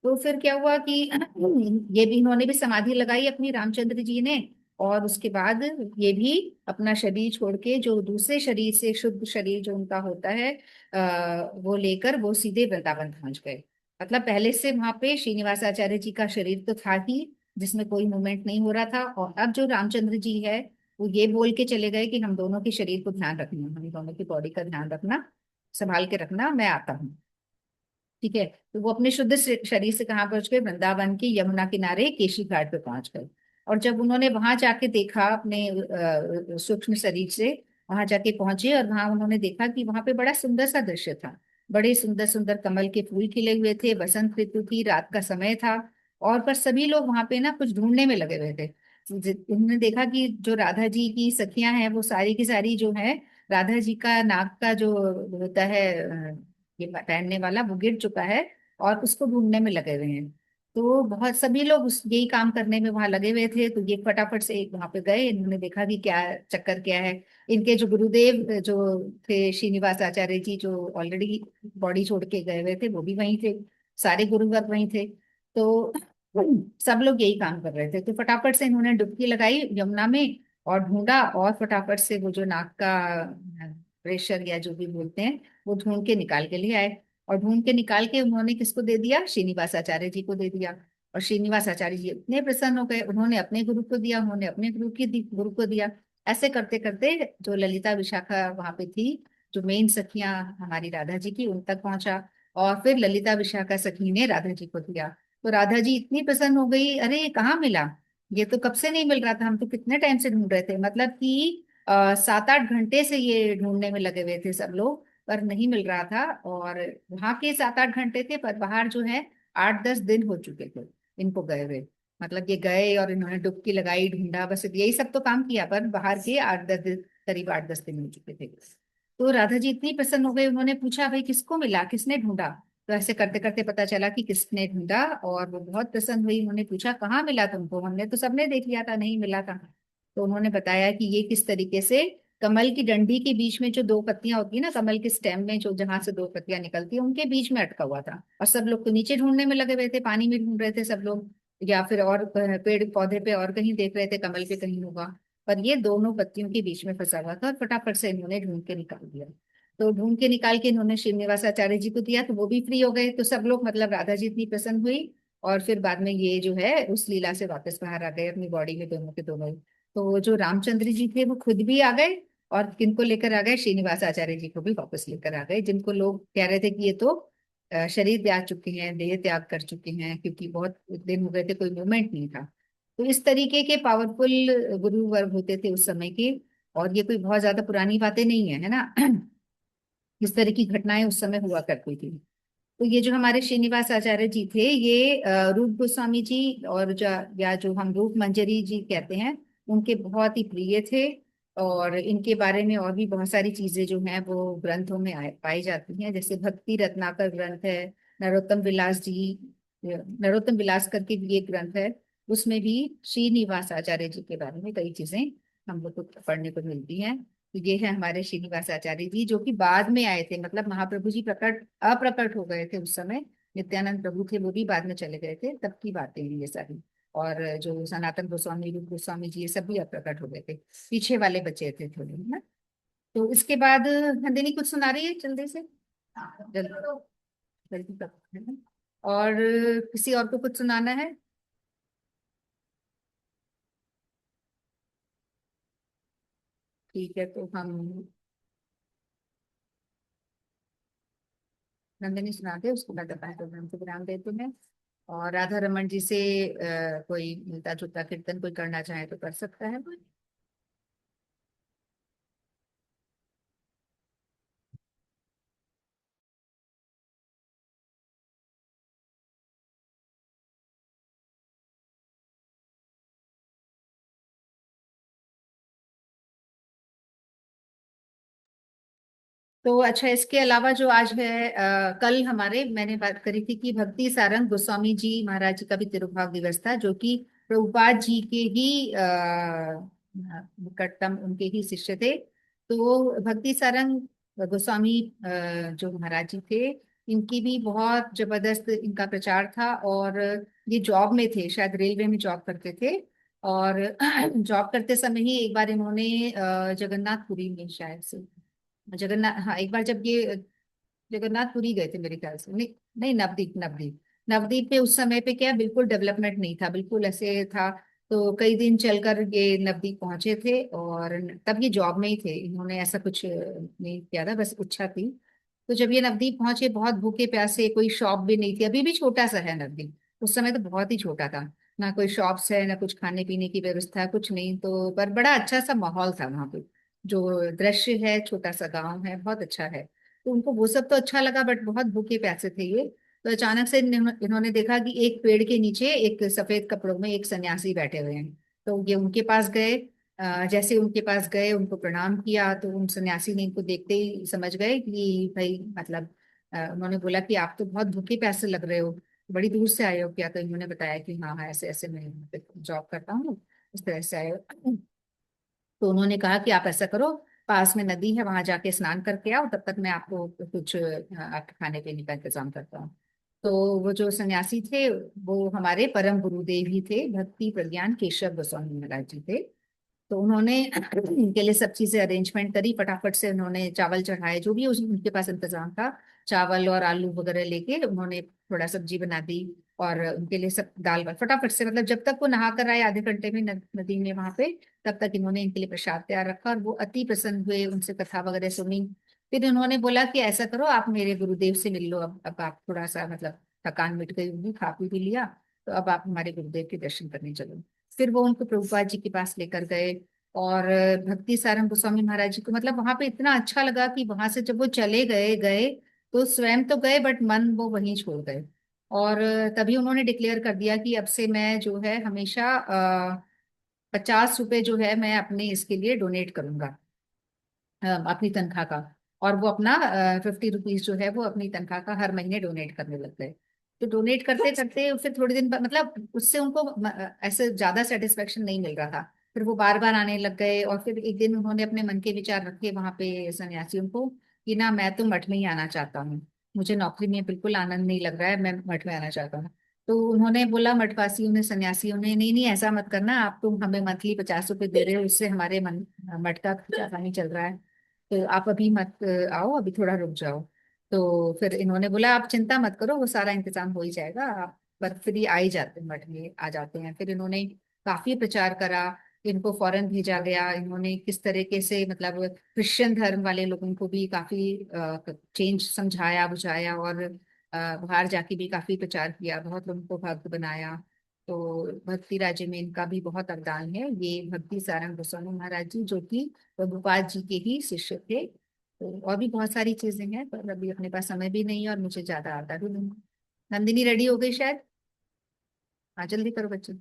तो फिर क्या हुआ कि ये भी, इन्होंने भी समाधि लगाई अपनी, रामचंद्र जी ने। और उसके बाद ये भी अपना शरीर छोड़ के, जो दूसरे शरीर से शुद्ध शरीर जो उनका होता है, वो लेकर वो सीधे वृंदावन पहुंच गए। मतलब पहले से वहां पे श्रीनिवास आचार्य जी का शरीर तो था ही, जिसमें कोई मूवमेंट नहीं हो रहा था, और अब जो रामचंद्र जी है, वो ये बोल के चले गए कि हम दोनों के शरीर को ध्यान रखना, हम दोनों की बॉडी का ध्यान रखना, संभाल के रखना, मैं आता हूँ। ठीक है। तो वो अपने शुद्ध शरीर से कहाँ पहुंच गए, वृंदावन के यमुना किनारे केशी घाट पे पहुंच गए। और जब उन्होंने वहां जाके देखा अपने सूक्ष्म शरीर से, वहां जाके पहुंचे, और वहां उन्होंने देखा कि वहां पे बड़ा सुंदर सा दृश्य था। बड़े सुंदर सुंदर कमल के फूल खिले हुए थे, बसंत ऋतु थी, रात का समय था। और पर सभी लोग वहां पे ना कुछ ढूंढने में लगे हुए थे। उन्होंने देखा कि जो राधा जी की सखियां हैं, वो सारी की सारी जो है, राधा जी का नाक का जो होता है ये पहनने वाला, वो गिर चुका है, और उसको ढूंढने में लगे हुए हैं। तो बहुत सभी लोग उस यही काम करने में वहां लगे हुए थे। तो ये फटाफट से एक वहां पे गए, इन्होंने देखा कि क्या चक्कर क्या है। इनके जो गुरुदेव जो थे श्रीनिवास आचार्य जी, जो ऑलरेडी बॉडी छोड़ के गए हुए थे, वो भी वहीं थे, सारे गुरुवर वहीं थे। तो सब लोग यही काम कर रहे थे। तो फटाफट से इन्होंने डुबकी लगाई यमुना में, और ढूंढा, और फटाफट से वो जो नाक का प्रेशर या जो भी बोलते हैं, वो ढूंढ के निकाल के लिए आए। और ढूंढ के निकाल के उन्होंने किसको दे दिया, श्रीनिवास आचार्य जी को दे दिया। और श्रीनिवास आचार्य जी इतने प्रसन्न हो गए, उन्होंने अपने गुरु को दिया, उन्होंने अपने गुरु को दिया। ऐसे करते करते जो ललिता विशाखा वहां पे थी, जो मेन सखियां हमारी राधा जी की, उन तक पहुंचा। और फिर ललिता विशाखा सखी ने राधा जी को दिया। तो राधा जी इतनी प्रसन्न हो गई, अरे ये कहाँ मिला, ये तो कब से नहीं मिल रहा था, हम तो कितने टाइम से ढूंढ रहे थे। मतलब कि 7-8 घंटे से ये ढूंढने में लगे हुए थे सब लोग, पर नहीं मिल रहा था। और वहां के 7-8 घंटे थे, पर बाहर जो है 8-10 दिन हो चुके थे इनको गए हुए। मतलब ये गए और इन्होंने डुबकी लगाई, ढूंढा, बस यही सब तो काम किया, पर बाहर के 8-10 दिन, करीब 8-10 दिन हो चुके थे। तो राधा जी इतनी प्रसन्न हो गई, उन्होंने पूछा भाई किसको मिला, किसने ढूंढा। तो ऐसे करते करते पता चला कि किसने ढूंढा, और वो बहुत प्रसन्न हुई। उन्होंने पूछा कहाँ मिला तुमको, हमने तो सबने देख लिया था, नहीं मिला था। तो उन्होंने बताया कि ये किस तरीके से कमल की डंडी के बीच में जो 2 पत्तियां होती है ना, कमल के स्टेम में जो जहां से 2 पत्तियां निकलती है, उनके बीच में अटका हुआ था। और सब लोग तो नीचे ढूंढने में लगे हुए थे, पानी में ढूंढ रहे थे सब लोग, या फिर और पेड़ पौधे पे और कहीं देख रहे थे, कमल पे कहीं होगा। पर ये दोनों पत्तियों के बीच में फंसा हुआ था, और फटाफट से इन्होंने ढूंढ के निकाल दिया। तो ढूंढ के निकाल के इन्होंने श्रीनिवास आचार्य जी को दिया, तो वो भी फ्री हो गए। तो सब लोग, मतलब राधा जी इतनी प्रसन्न हुई, और फिर बाद में ये जो है उस लीला से वापस बाहर आ गए अपनी बॉडी में, दोनों के दोनों ही। तो जो रामचंद्र जी थे वो खुद भी आ गए, और किनको लेकर आ गए, श्रीनिवास आचार्य जी को भी वापस लेकर आ गए, जिनको लोग कह रहे थे कि ये तो शरीर त्याग चुके हैं, देह त्याग कर चुके हैं, क्योंकि बहुत दिन हो गए थे, कोई मूवमेंट नहीं था। तो इस तरीके के पावरफुल गुरु वर्ग होते थे उस समय के। और ये कोई बहुत ज्यादा पुरानी बातें नहीं है ना। इस तरह की घटनाएं उस समय हुआ करती थी। तो ये जो हमारे श्रीनिवास आचार्य जी थे, ये रूप गोस्वामी जी, और या जो हम रूप मंजरी जी कहते हैं, उनके बहुत ही प्रिय थे। और इनके बारे में और भी बहुत सारी चीजें जो हैं वो ग्रंथों में पाई जाती हैं, जैसे भक्ति रत्नाकर ग्रंथ है, नरोत्तम विलास जी, नरोत्तम विलास करके भी एक ग्रंथ है, उसमें भी श्रीनिवास आचार्य जी के बारे में कई चीजें हम लोग को पढ़ने को मिलती हैं। तो ये है हमारे श्रीनिवास आचार्य जी, जो कि बाद में आए थे, मतलब महाप्रभु जी प्रकट अप्रकट हो गए थे उस समय। नित्यानंद प्रभु थे, वो भी बाद में चले गए थे, तब की बातें हैं ये सारी। और जो सनातन गोस्वामी, रूप गोस्वामी जी, ये सब भी अप्रकट हो गए थे, पीछे वाले बचे थे थोड़े, है ना। तो इसके बाद नंदिनी कुछ सुना रही है जल्दी से, जल्दी जल्दी है ना। और किसी और को कुछ सुनाना है? ठीक है, तो हम नंदिनी सुनाते हैं, उसके बाद अपन प्रोग्राम को विराम देते हैं। और राधा रमन जी से कोई मिलता जुलता कीर्तन कोई करना चाहे तो कर सकता है। तो अच्छा, इसके अलावा जो आज है, कल हमारे मैंने बात करी थी कि भक्ति सारंग गोस्वामी जी महाराज जी का भी तिरुभाव दिवस था, जो कि प्रभुपाद जी के ही निकटतम उनके ही शिष्य थे। तो वो भक्ति सारंग गोस्वामी जो महाराज जी थे, इनकी भी बहुत जबरदस्त इनका प्रचार था। और ये जॉब में थे, शायद रेलवे में जॉब करते थे। और जॉब करते समय ही एक बार इन्होंने जगन्नाथपुरी में शायद से, जगन्नाथ, हाँ, एक बार जब ये जगन्नाथपुरी गए थे मेरे ख्याल से, नहीं नहीं, नवदीप नवदीप। नवदीप पे उस समय पे क्या बिल्कुल डेवलपमेंट नहीं था, बिल्कुल ऐसे था। तो कई दिन चलकर ये नवदीप पहुंचे थे, और तब ये जॉब में ही थे, इन्होंने ऐसा कुछ नहीं किया था, बस इच्छा थी। तो जब ये नवदीप पहुंचे, बहुत भूखे प्यासे, कोई शॉप भी नहीं थी, अभी भी छोटा सा है नवदीप, उस समय तो बहुत ही छोटा था। ना कोई शॉप्स है, ना कुछ खाने पीने की व्यवस्था, कुछ नहीं। तो पर बड़ा अच्छा सा माहौल था वहां पे, जो दृश्य है, छोटा सा गांव है, बहुत अच्छा है। तो उनको वो सब तो अच्छा लगा, बट बहुत भूखे प्यासे थे ये। तो अचानक से इन्होंने देखा कि एक पेड़ के नीचे एक सफेद कपड़ों में एक सन्यासी बैठे हुए हैं। तो ये उनके पास गए। जैसे उनके पास गए, उनको प्रणाम किया, तो उन सन्यासी ने इनको देखते ही समझ गए कि भाई, मतलब उन्होंने बोला कि आप तो बहुत भूखे प्यासे लग रहे हो, बड़ी दूर से आए हो क्या? तो इन्होंने बताया कि हाँ हाँ, ऐसे ऐसे मैं जॉब करता हूँ, इस तरह से आए हो। तो उन्होंने कहा कि आप ऐसा करो, पास में नदी है, वहां जाके स्नान करके आओ, तब तक मैं आपको कुछ आपके खाने पीने का इंतजाम करता हूँ। तो वो जो सन्यासी थे, वो हमारे परम गुरुदेव ही थे, भक्ति प्रज्ञान केशव गोस्वामी महाराज जी थे। तो उन्होंने इनके लिए सब चीजें अरेंजमेंट करी, फटाफट से उन्होंने चावल चढ़ाए, जो भी उनके पास इंतजाम था, चावल और आलू वगैरह लेके उन्होंने थोड़ा सब्जी बना दी। और उनके लिए सब दाल वाल फटाफट से, मतलब जब तक वो नहा कर आए आधे घंटे में नदी में वहां पे, तब तक इन्होंने इनके लिए प्रसाद तैयार रखा, और वो अति प्रसन्न हुए, उनसे कथा वगैरह सुनी। फिर उन्होंने बोला कि ऐसा करो, आप मेरे गुरुदेव से मिल लो, अब आप थोड़ा सा, मतलब थकान मिट गई होगी, खा पी भी लिया, तो अब आप हमारे गुरुदेव के दर्शन करने चलो। फिर वो उनको प्रभुपाद जी के पास लेकर गए। और भक्ति सारंग गोस्वामी महाराज जी को, मतलब वहां पे इतना अच्छा लगा कि वहां से जब वो चले गए गए, तो स्वयं तो गए, बट मन वो वहीं छोड़ गए। और तभी उन्होंने डिक्लेयर कर दिया कि अब से मैं जो है हमेशा 50 रुपए जो है मैं अपने इसके लिए डोनेट करूंगा, अपनी तनख्वाह का। और वो अपना 50 रुपीज जो है वो अपनी तनख्वाह का हर महीने डोनेट करने लग गए। तो डोनेट करते करते फिर थोड़े दिन बाद, मतलब उससे उनको ऐसे ज्यादा सेटिस्फेक्शन नहीं मिल रहा था। फिर वो बार बार आने लग गए, और फिर एक दिन उन्होंने अपने मन के विचार रखे वहां पे सन्यासियों को, कि ना, मैं तो मठ में ही आना चाहता हूँ, मुझे नौकरी में बिल्कुल आनंद नहीं लग रहा है, मैं मठ में आना चाहता हूँ। तो उन्होंने बोला, मठवासियों ने, सन्यासियों ने, नहीं नहीं, ऐसा मत करना, आप तो हमें मंथली 50 रुपए दे रहे हो, इससे हमारे मठ का खर्चा नहीं चल रहा है, तो आप अभी मत आओ, अभी थोड़ा रुक जाओ। तो फिर इन्होंने बोला, आप चिंता मत करो, वो सारा इंतजाम हो ही जाएगा, आप पर फिर ये आ ही जाते हैं, मठ में आ जाते हैं। फिर इन्होंने काफी प्रचार करा, इनको फॉरेन भेजा गया, इन्होंने किस तरीके से, मतलब क्रिश्चियन धर्म वाले लोगों को भी काफी चेंज समझाया बुझाया, और बाहर जाके भी काफी प्रचार किया, बहुत लोगों को भक्त बनाया। तो भक्ति राज्य में इनका भी बहुत अवदान है, ये भक्ति सारंग गोस्वामी महाराज जी, जो कि प्रभुपाद जी के ही शिष्य थे। तो और भी बहुत सारी चीजें हैं, पर अभी अपने पास समय भी नहीं है, और मुझे ज्यादा आता भी नहीं। नंदिनी रेडी हो गई शायद? हाँ, जल्दी करो बच्चों।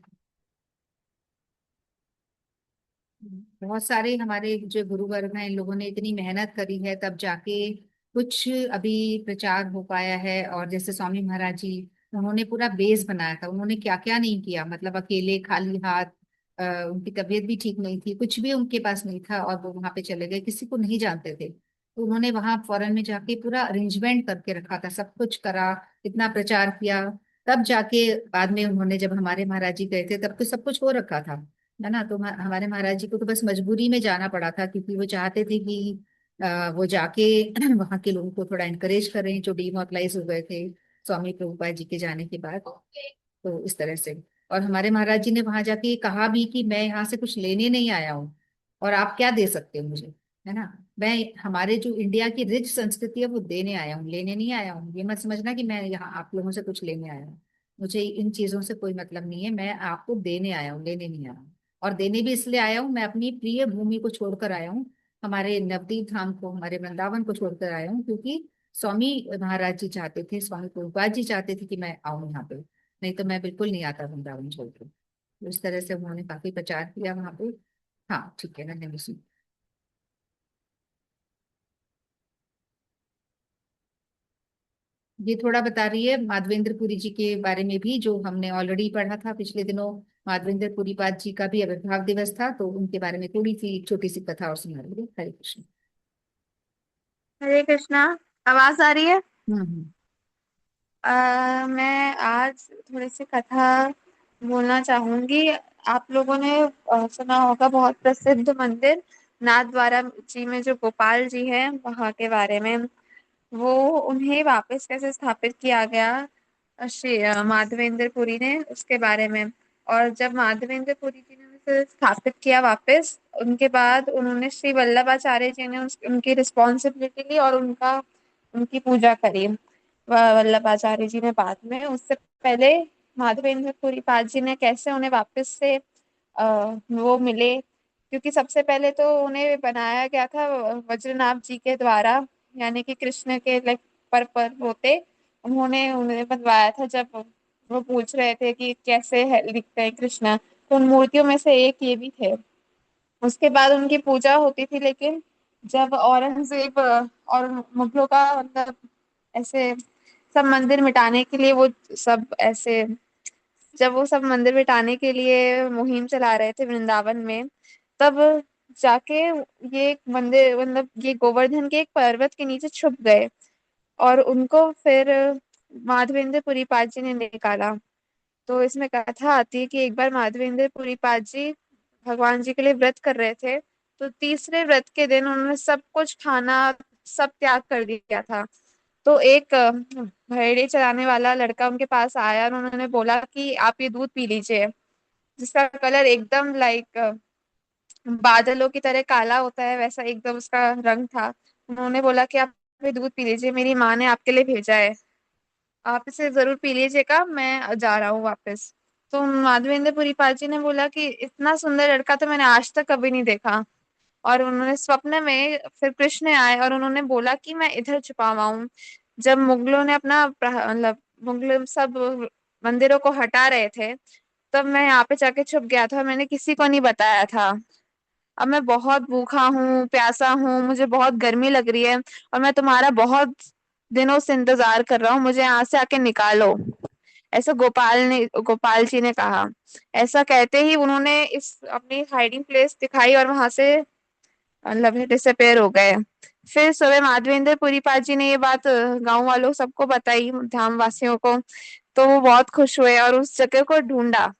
बहुत सारे हमारे जो गुरु वर्ग हैं, इन लोगों ने इतनी मेहनत करी है, तब जाके कुछ अभी प्रचार हो पाया है। और जैसे स्वामी महाराज जी, उन्होंने पूरा बेस बनाया था, उन्होंने क्या क्या नहीं किया, मतलब अकेले खाली हाथ उनकी तबीयत भी ठीक नहीं थी, कुछ भी उनके पास नहीं था, और वो वहां पे चले गए, किसी को नहीं जानते थे। तो उन्होंने वहां फॉरेन में जाके पूरा अरेंजमेंट करके रखा था, सब कुछ करा, इतना प्रचार किया। तब जाके बाद में उन्होंने, जब हमारे महाराज जी गए थे, तब तो सब कुछ हो रखा था, है ना। तो हमारे महाराज जी को तो बस मजबूरी में जाना पड़ा था, क्योंकि वो चाहते थे कि वो जाके वहां के लोगों को थोड़ा इनकरेज करें, जो डिमोरलाइज हो गए थे स्वामी प्रभुपाद जी के जाने के बाद। तो इस तरह से। और हमारे महाराज जी ने वहां जाके कहा भी कि मैं यहाँ से कुछ लेने नहीं आया हूँ, और आप क्या दे सकते हो मुझे, है ना। मैं हमारे जो इंडिया की रिच संस्कृति है वो देने आया हूँ, लेने नहीं आया हूँ। ये मत समझना कि मैं यहाँ आप लोगों से कुछ लेने आया हूँ। मुझे इन चीजों से कोई मतलब नहीं है, मैं आपको देने आया हूँ, लेने नहीं आया हूँ। और देने भी इसलिए आया हूँ, मैं अपनी प्रिय भूमि को छोड़कर आया हूँ, हमारे नवदीप धाम को, हमारे वृंदावन को छोड़कर आया हूँ, क्योंकि स्वामी महाराज जी चाहते थे, स्वामी प्रभुपाद जी चाहते थे कि मैं आऊँ यहाँ पे। नहीं तो मैं बिल्कुल नहीं आता वृंदावन छोड़ के। तो इस तरह से उन्होंने काफी प्रचार किया वहां पे। हाँ ठीक है, धन्यवाद। ये थोड़ा बता रही है माधवेंद्र पुरी जी के बारे में भी, जो हमने ऑलरेडी पढ़ा था पिछले दिनों। माधवेंद्र पुरी पाद जी का भी आविर्भाव दिवस था, तो उनके बारे में थोड़ी सी छोटी सी कथा और सुना रही है। हरे कृष्ण। हरे कृष्णा। आवाज आ रही है? हम्म। मैं आज थोड़ी सी कथा बोलना चाहूंगी। आप लोगों ने सुना होगा बहुत प्रसिद्ध मंदिर नाथद्वारा जी में जो गोपाल जी हैं वहाँ के बारे में। वो उन्हें वापस कैसे स्थापित किया गया श्री माधवेंद्र पुरी ने, उसके बारे में। और जब माधवेंद्र पुरी जी ने उसे स्थापित किया वापस, उनके बाद उन्होंने श्री वल्लभाचार्य जी ने उनकी रिस्पॉन्सिबिलिटी ली और उनकी पूजा करी वल्लभाचार्य जी ने बाद में। उससे पहले माधवेंद्र पुरी पाद जी ने कैसे उन्हें वापस से वो मिले, क्योंकि सबसे पहले तो उन्हें बनाया गया था वज्रनाभ जी के द्वारा, यानी कि कृष्ण के लाइक पर होते उन्होंने उन्हें बनवाया था। जब वो पूछ रहे थे कि कैसे दिखते हैं कृष्ण, तो उन मूर्तियों में से एक ये भी थे। उसके बाद उनकी पूजा होती थी, लेकिन जब औरंगजेब और मुगलों का मतलब ऐसे सब मंदिर मिटाने के लिए वो सब ऐसे जब वो सब मंदिर मिटाने के लिए मुहिम चला रहे थे वृंदावन में, तब जाके ये एक मंदिर मतलब ये गोवर्धन के एक पर्वत के नीचे छुप गए, और उनको फिर माधवेंद्र पुरी पाद जी ने निकाला। तो इसमें कथा आती है कि एक बार माधवेंद्र पुरी पाद जी भगवान जी के लिए व्रत कर रहे थे, तो तीसरे व्रत के दिन उन्होंने सब कुछ खाना सब त्याग कर दिया था। तो एक भेड़े चराने वाला लड़का उनके पास आया और उन्होंने बोला कि आप ये दूध पी लीजिए, जिसका कलर एकदम लाइक बादलों की तरह काला होता है, वैसा एकदम उसका रंग था। उन्होंने बोला कि आप ये दूध पी लीजिए, मेरी माँ ने आपके लिए भेजा है, आप इसे जरूर पी लीजिएगा, मैं जा रहा हूँ वापस। तो माधवेंद्र पुरी पाल जी ने बोला कि इतना सुंदर लड़का तो मैंने आज तक कभी नहीं देखा। और उन्होंने स्वप्न में फिर कृष्ण आए और उन्होंने बोला कि मैं इधर छुपा हुआ हूँ। जब मुगलों ने अपना मतलब मुगल सब मंदिरों को हटा रहे थे, तब मैं यहाँ पे जाके छुप गया था, मैंने किसी को नहीं बताया था। अब मैं बहुत भूखा हूँ, प्यासा हूँ, मुझे बहुत गर्मी लग रही है, और मैं तुम्हारा बहुत दिनों से इंतजार कर रहा हूँ, मुझे यहाँ से आके निकालो, ऐसा गोपाल जी ने कहा। ऐसा कहते ही उन्होंने इस अपनी हाइडिंग प्लेस दिखाई और वहां से मतलब डिसअपेयर हो गए। फिर सुबह माधवेंद्र पुरी पाद जी ने ये बात गांव वालों सबको बताई, धाम वासियों को। तो वो बहुत खुश हुए और उस जगह को ढूंढा,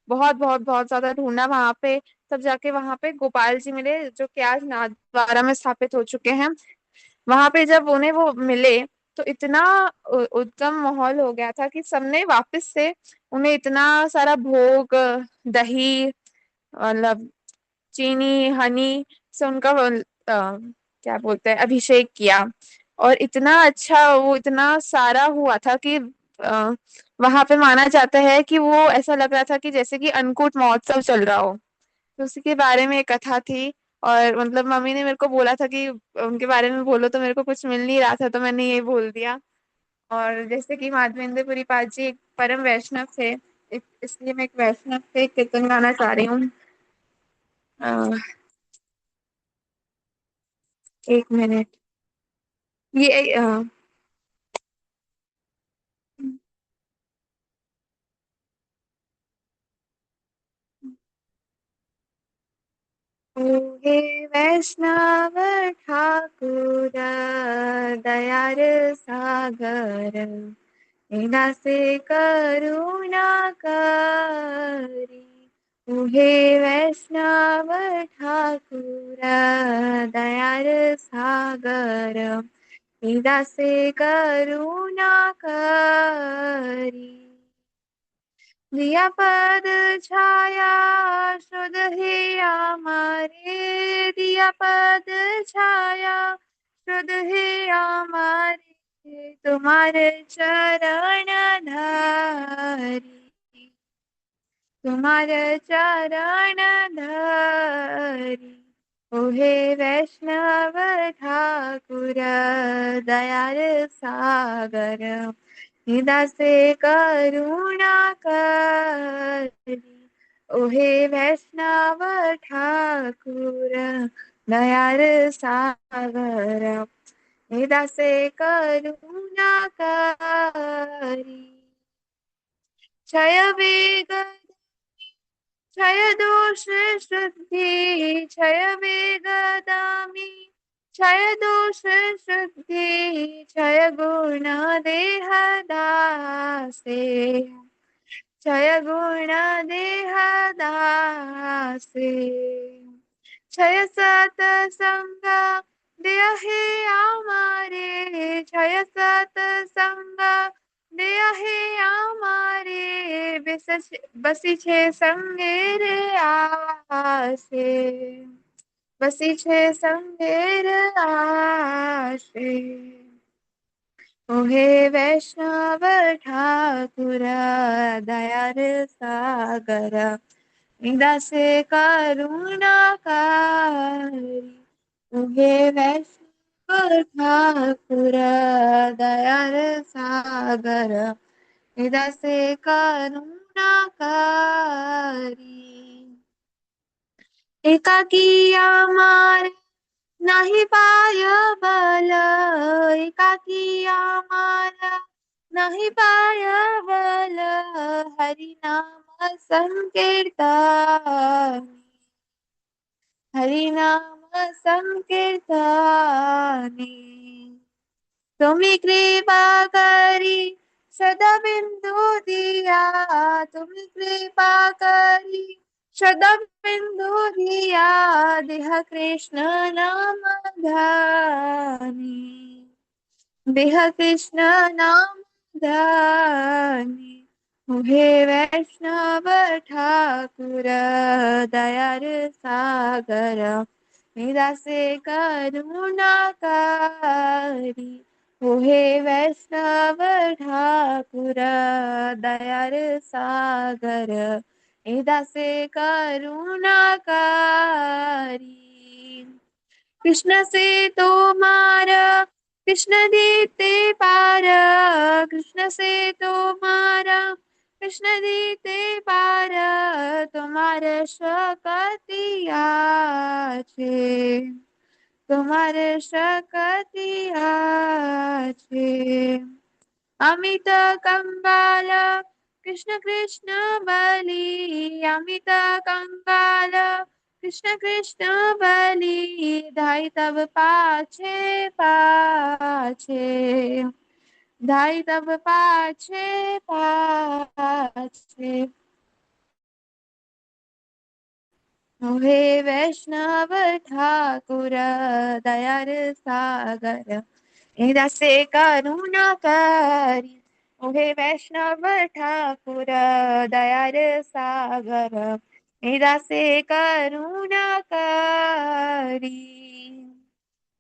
बहुत बहुत बहुत ज्यादा ढूंढा वहां पे। तब जाके वहां पे गोपाल जी मिले, जो कि आज नाथद्वारा में स्थापित हो चुके हैं। वहां पे जब उन्हें वो मिले, तो इतना उत्तम माहौल हो गया था कि सबने वापस से उन्हें इतना सारा भोग, दही, मतलब चीनी, हनी से उनका क्या बोलते हैं अभिषेक किया। और इतना अच्छा, वो इतना सारा हुआ था कि वहां पे माना जाता है कि वो ऐसा लग रहा था कि जैसे कि अन्नकूट महोत्सव चल रहा हो। तो उसी के बारे में एक कथा थी। और मतलब मम्मी ने मेरे को बोला था कि उनके बारे में बोलो, तो मेरे को कुछ मिल नहीं रहा था, तो मैंने ये बोल दिया। और जैसे कि माधवेंद्र पुरी पाद जी एक परम वैष्णव थे, इसलिए मैं एक वैष्णव से एक कीर्तन गाना चाह रही हूँ। एक मिनट। ये हे वैष्णव ठाकुर दयार सागर दासे करुणा करी हे वैष्णव ठाकुर दयार सागर दासे करुणा करी दिया पद छाया शुद्ध है हमारे दिया पद छाया शुद्ध है हमारे तुम्हारे चरण धरी तुम्हारे चरण धरी हे वैष्णव ठाकुर दयाल सागर दासे करुणा करी हे वैष्णव ठाकुर दयाल सागर दासे करुणा करी क्षय वेग क्षय दोष शुद्धि क्षय वेग दामी क्षय दोष शुद्धि क्षय गुण देह दासे क्षय गुण देह दासे क्षय सत संग देह हे हमारे क्षय सत संग देह हे हमारे बसी छे संगेर आसे बसी छे संगेर आसे हे वैष्णव ठाकुर दयार सागर दासे करुणा करी हे वैष्णव ठाकुर दयार सागर दासे करुणा करी एकाकी आमार नाही पाय बल एकाकी आमार नाही पाय बल हरि नाम संकीर्तन हरि नाम संकीर्तने तुम्ही कृपा करी सदा बिंदु दिया तुम्ही कृपा करी सदा बिंदु दिया देह कृष्ण नाम धनी देह कृष्ण नाम धनी हे वैष्णव ठाकुर दयार सागर दासे करुणा करी हे वैष्णव ठाकुर दयार सागर दासे करुणा करी कृष्ण से तुम्हारा कृष्ण दीते पार कृष्ण से तुम्हारा कृष्ण दीते पार तुम्हारे शक्ति आछे तुम्हारे शक्ति आछे अमित कंगाल कृष्ण कृष्ण बलि अमित कंगाल कृष्ण कृष्ण बलि धाई तब पाछे पाछे धाई तब पाछे पाछे हे वैष्णव ठाकुर दयार सागर दासे करुणा करी हे वैष्णव ठाकुर दयार सागर दासे करुणा करी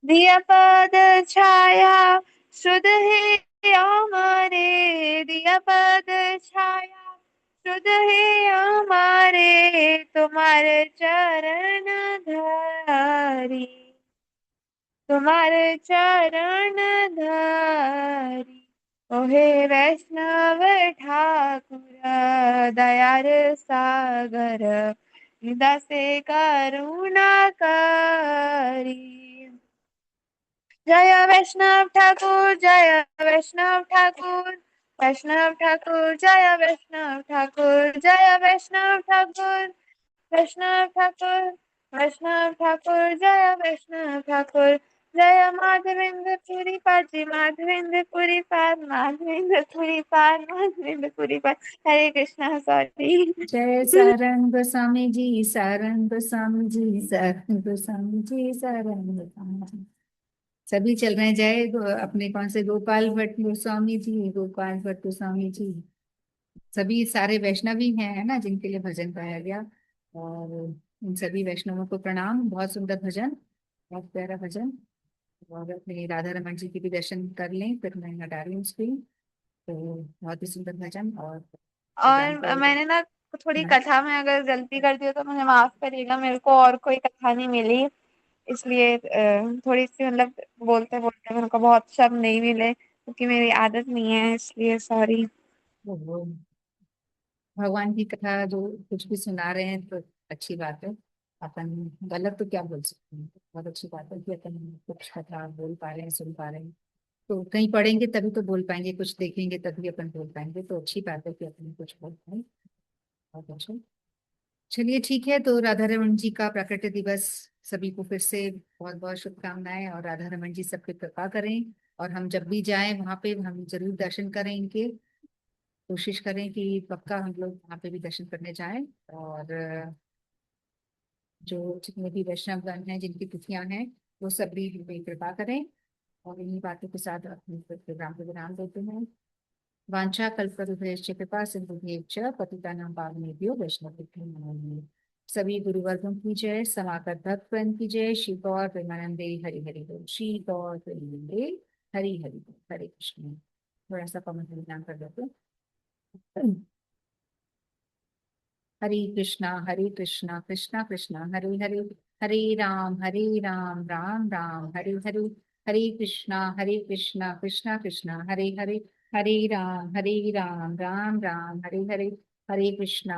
दिया पद छाया शुद्ध है हमारे दिया पद छाया शुद्ध है हमारे तुम्हारे चरण धरी तुम्हारे चरण धरी हे वैष्णव ठाकुर दयार सागर दासे करुणा करी जय वैष्णव ठाकुर जय वैष्णव ठाकुर वैष्णव ठाकुर जय वैष्णव ठाकुर जय वैष्णव ठाकुर वैष्णव ठाकुर वैष्णव ठाकुर जय वैष्णव ठाकुर जय माधवेंद्र पुरी पाजी माधवेंद्र पुरी पार माधवेंद्र पुरी पार माधवेंद्र पुरी पार। हरे कृष्णा सॉरी। जय सारंग गोस्वामी जी, सारंग गोस्वामी जी, सारंग गोस्वामी जी, सारंग गोस्वामी जी। सभी चल रहे हैं। जय अपने कौन से गोपाल भट्ट गोस्वामी जी, गोपाल भट्ट गोस्वामी जी। सभी सारे वैष्णवी हैं, है ना, जिनके लिए भजन गाया गया। और उन सभी वैष्णवों को प्रणाम। बहुत सुंदर भजन, बहुत प्यारा भजन। और अपने राधा रमन जी के भी दर्शन कर लें, फिर मैं हटा रही हूँ स्क्रीन। तो बहुत ही सुंदर भजन और प्रोग्राम और को। मैंने ना थोड़ी कथा में अगर गलती कर दी हो तो मुझे माफ करिएगा, मेरे को और कोई कथा नहीं मिली, इसलिए थोड़ी सी मतलब बोलते बोलते मेरे को बहुत शब्द नहीं मिले, क्योंकि मेरी आदत नहीं है, इसलिए सॉरी। वो भगवान की कथा जो कुछ भी सुना रहे हैं तो अच्छी बात है। अपन गलत तो क्या बोल सकते हैं, बहुत अच्छी बात है कि अपन कुछ कथा बोल पा रहे हैं, सुन पा रहे हैं। तो कहीं पढ़ेंगे तभी तो बोल पाएंगे, कुछ देखेंगे तभी अपन बोल पाएंगे। तो अच्छी बात है कि अपन कुछ बोल पाए। बहुत अच्छा। चलिए ठीक है, तो राधा रमन जी का प्राकट्य दिवस सभी को फिर से बहुत बहुत शुभकामनाएं। और राधा रमन जी सब पे कृपा करें। और हम जब भी जाएं वहां पे हम जरूर दर्शन करें इनके। कोशिश करें कि पक्का हम लोग वहां पे भी दर्शन करने जाएं। और जो जितने भी वैष्णवगण हैं जिनकी तिथियां हैं वो सब भी हम पे कृपा करें। और इन्हीं बातों के साथ अपने प्रोग्राम को विराम देते हैं। वांछा कल्पतरुभ्यश्च कृपा सिंधुभ्यश्च च पतितानां पावनेभ्यो वैष्णवेभ्यो नमो नमः। सभी गुरुवर्गों की जय, समागत भक्तवृंद की जय। श्री गौर प्रेमानंदे हरि हरि बोल। श्री गौर प्रेमानंदे हरि हरि बोल। हरे कृष्ण। थोड़ा सा पवन विराम कर देते हैं। हरे कृष्णा कृष्णा कृष्णा हरे हरे, हरे राम राम राम हरे हरे। हरे कृष्णा कृष्णा कृष्णा हरे हरे, हरे राम राम राम हरे हरे। हरे कृष्णा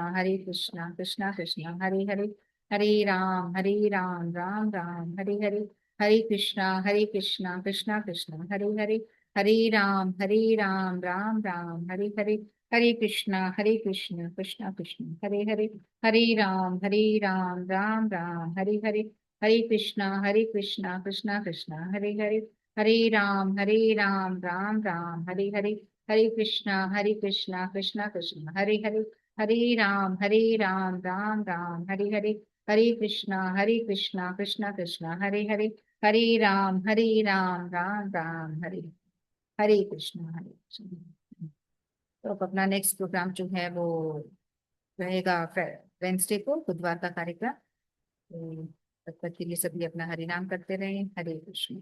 कृष्णा कृष्णा हरे हरे, हरे राम राम राम हरे हरे। हरे कृष्णा कृष्णा कृष्णा हरे हरे, हरे राम राम राम हरे हरे। हरे कृष्णा कृष्णा कृष्ण हरे हरे, हरे राम राम राम हरे हरे। हरे कृष्णा कृष्णा कृष्णा हरे हरे, हरे राम राम राम हरे हरे। हरे कृष्णा कृष्णा कृष्ण हरे हरे, हरे राम राम हरे हरे। हरे कृष्णा कृष्णा कृष्ण हरे हरे, हरे राम राम हरे। हरे कृष्ण। तो अब अपना नेक्स्ट प्रोग्राम जो है वो रहेगा वेंसडे को, बुधवार का कार्यक्रम। तो तब तक के लिए सभी अपना हरि नाम करते रहें। हरे कृष्ण।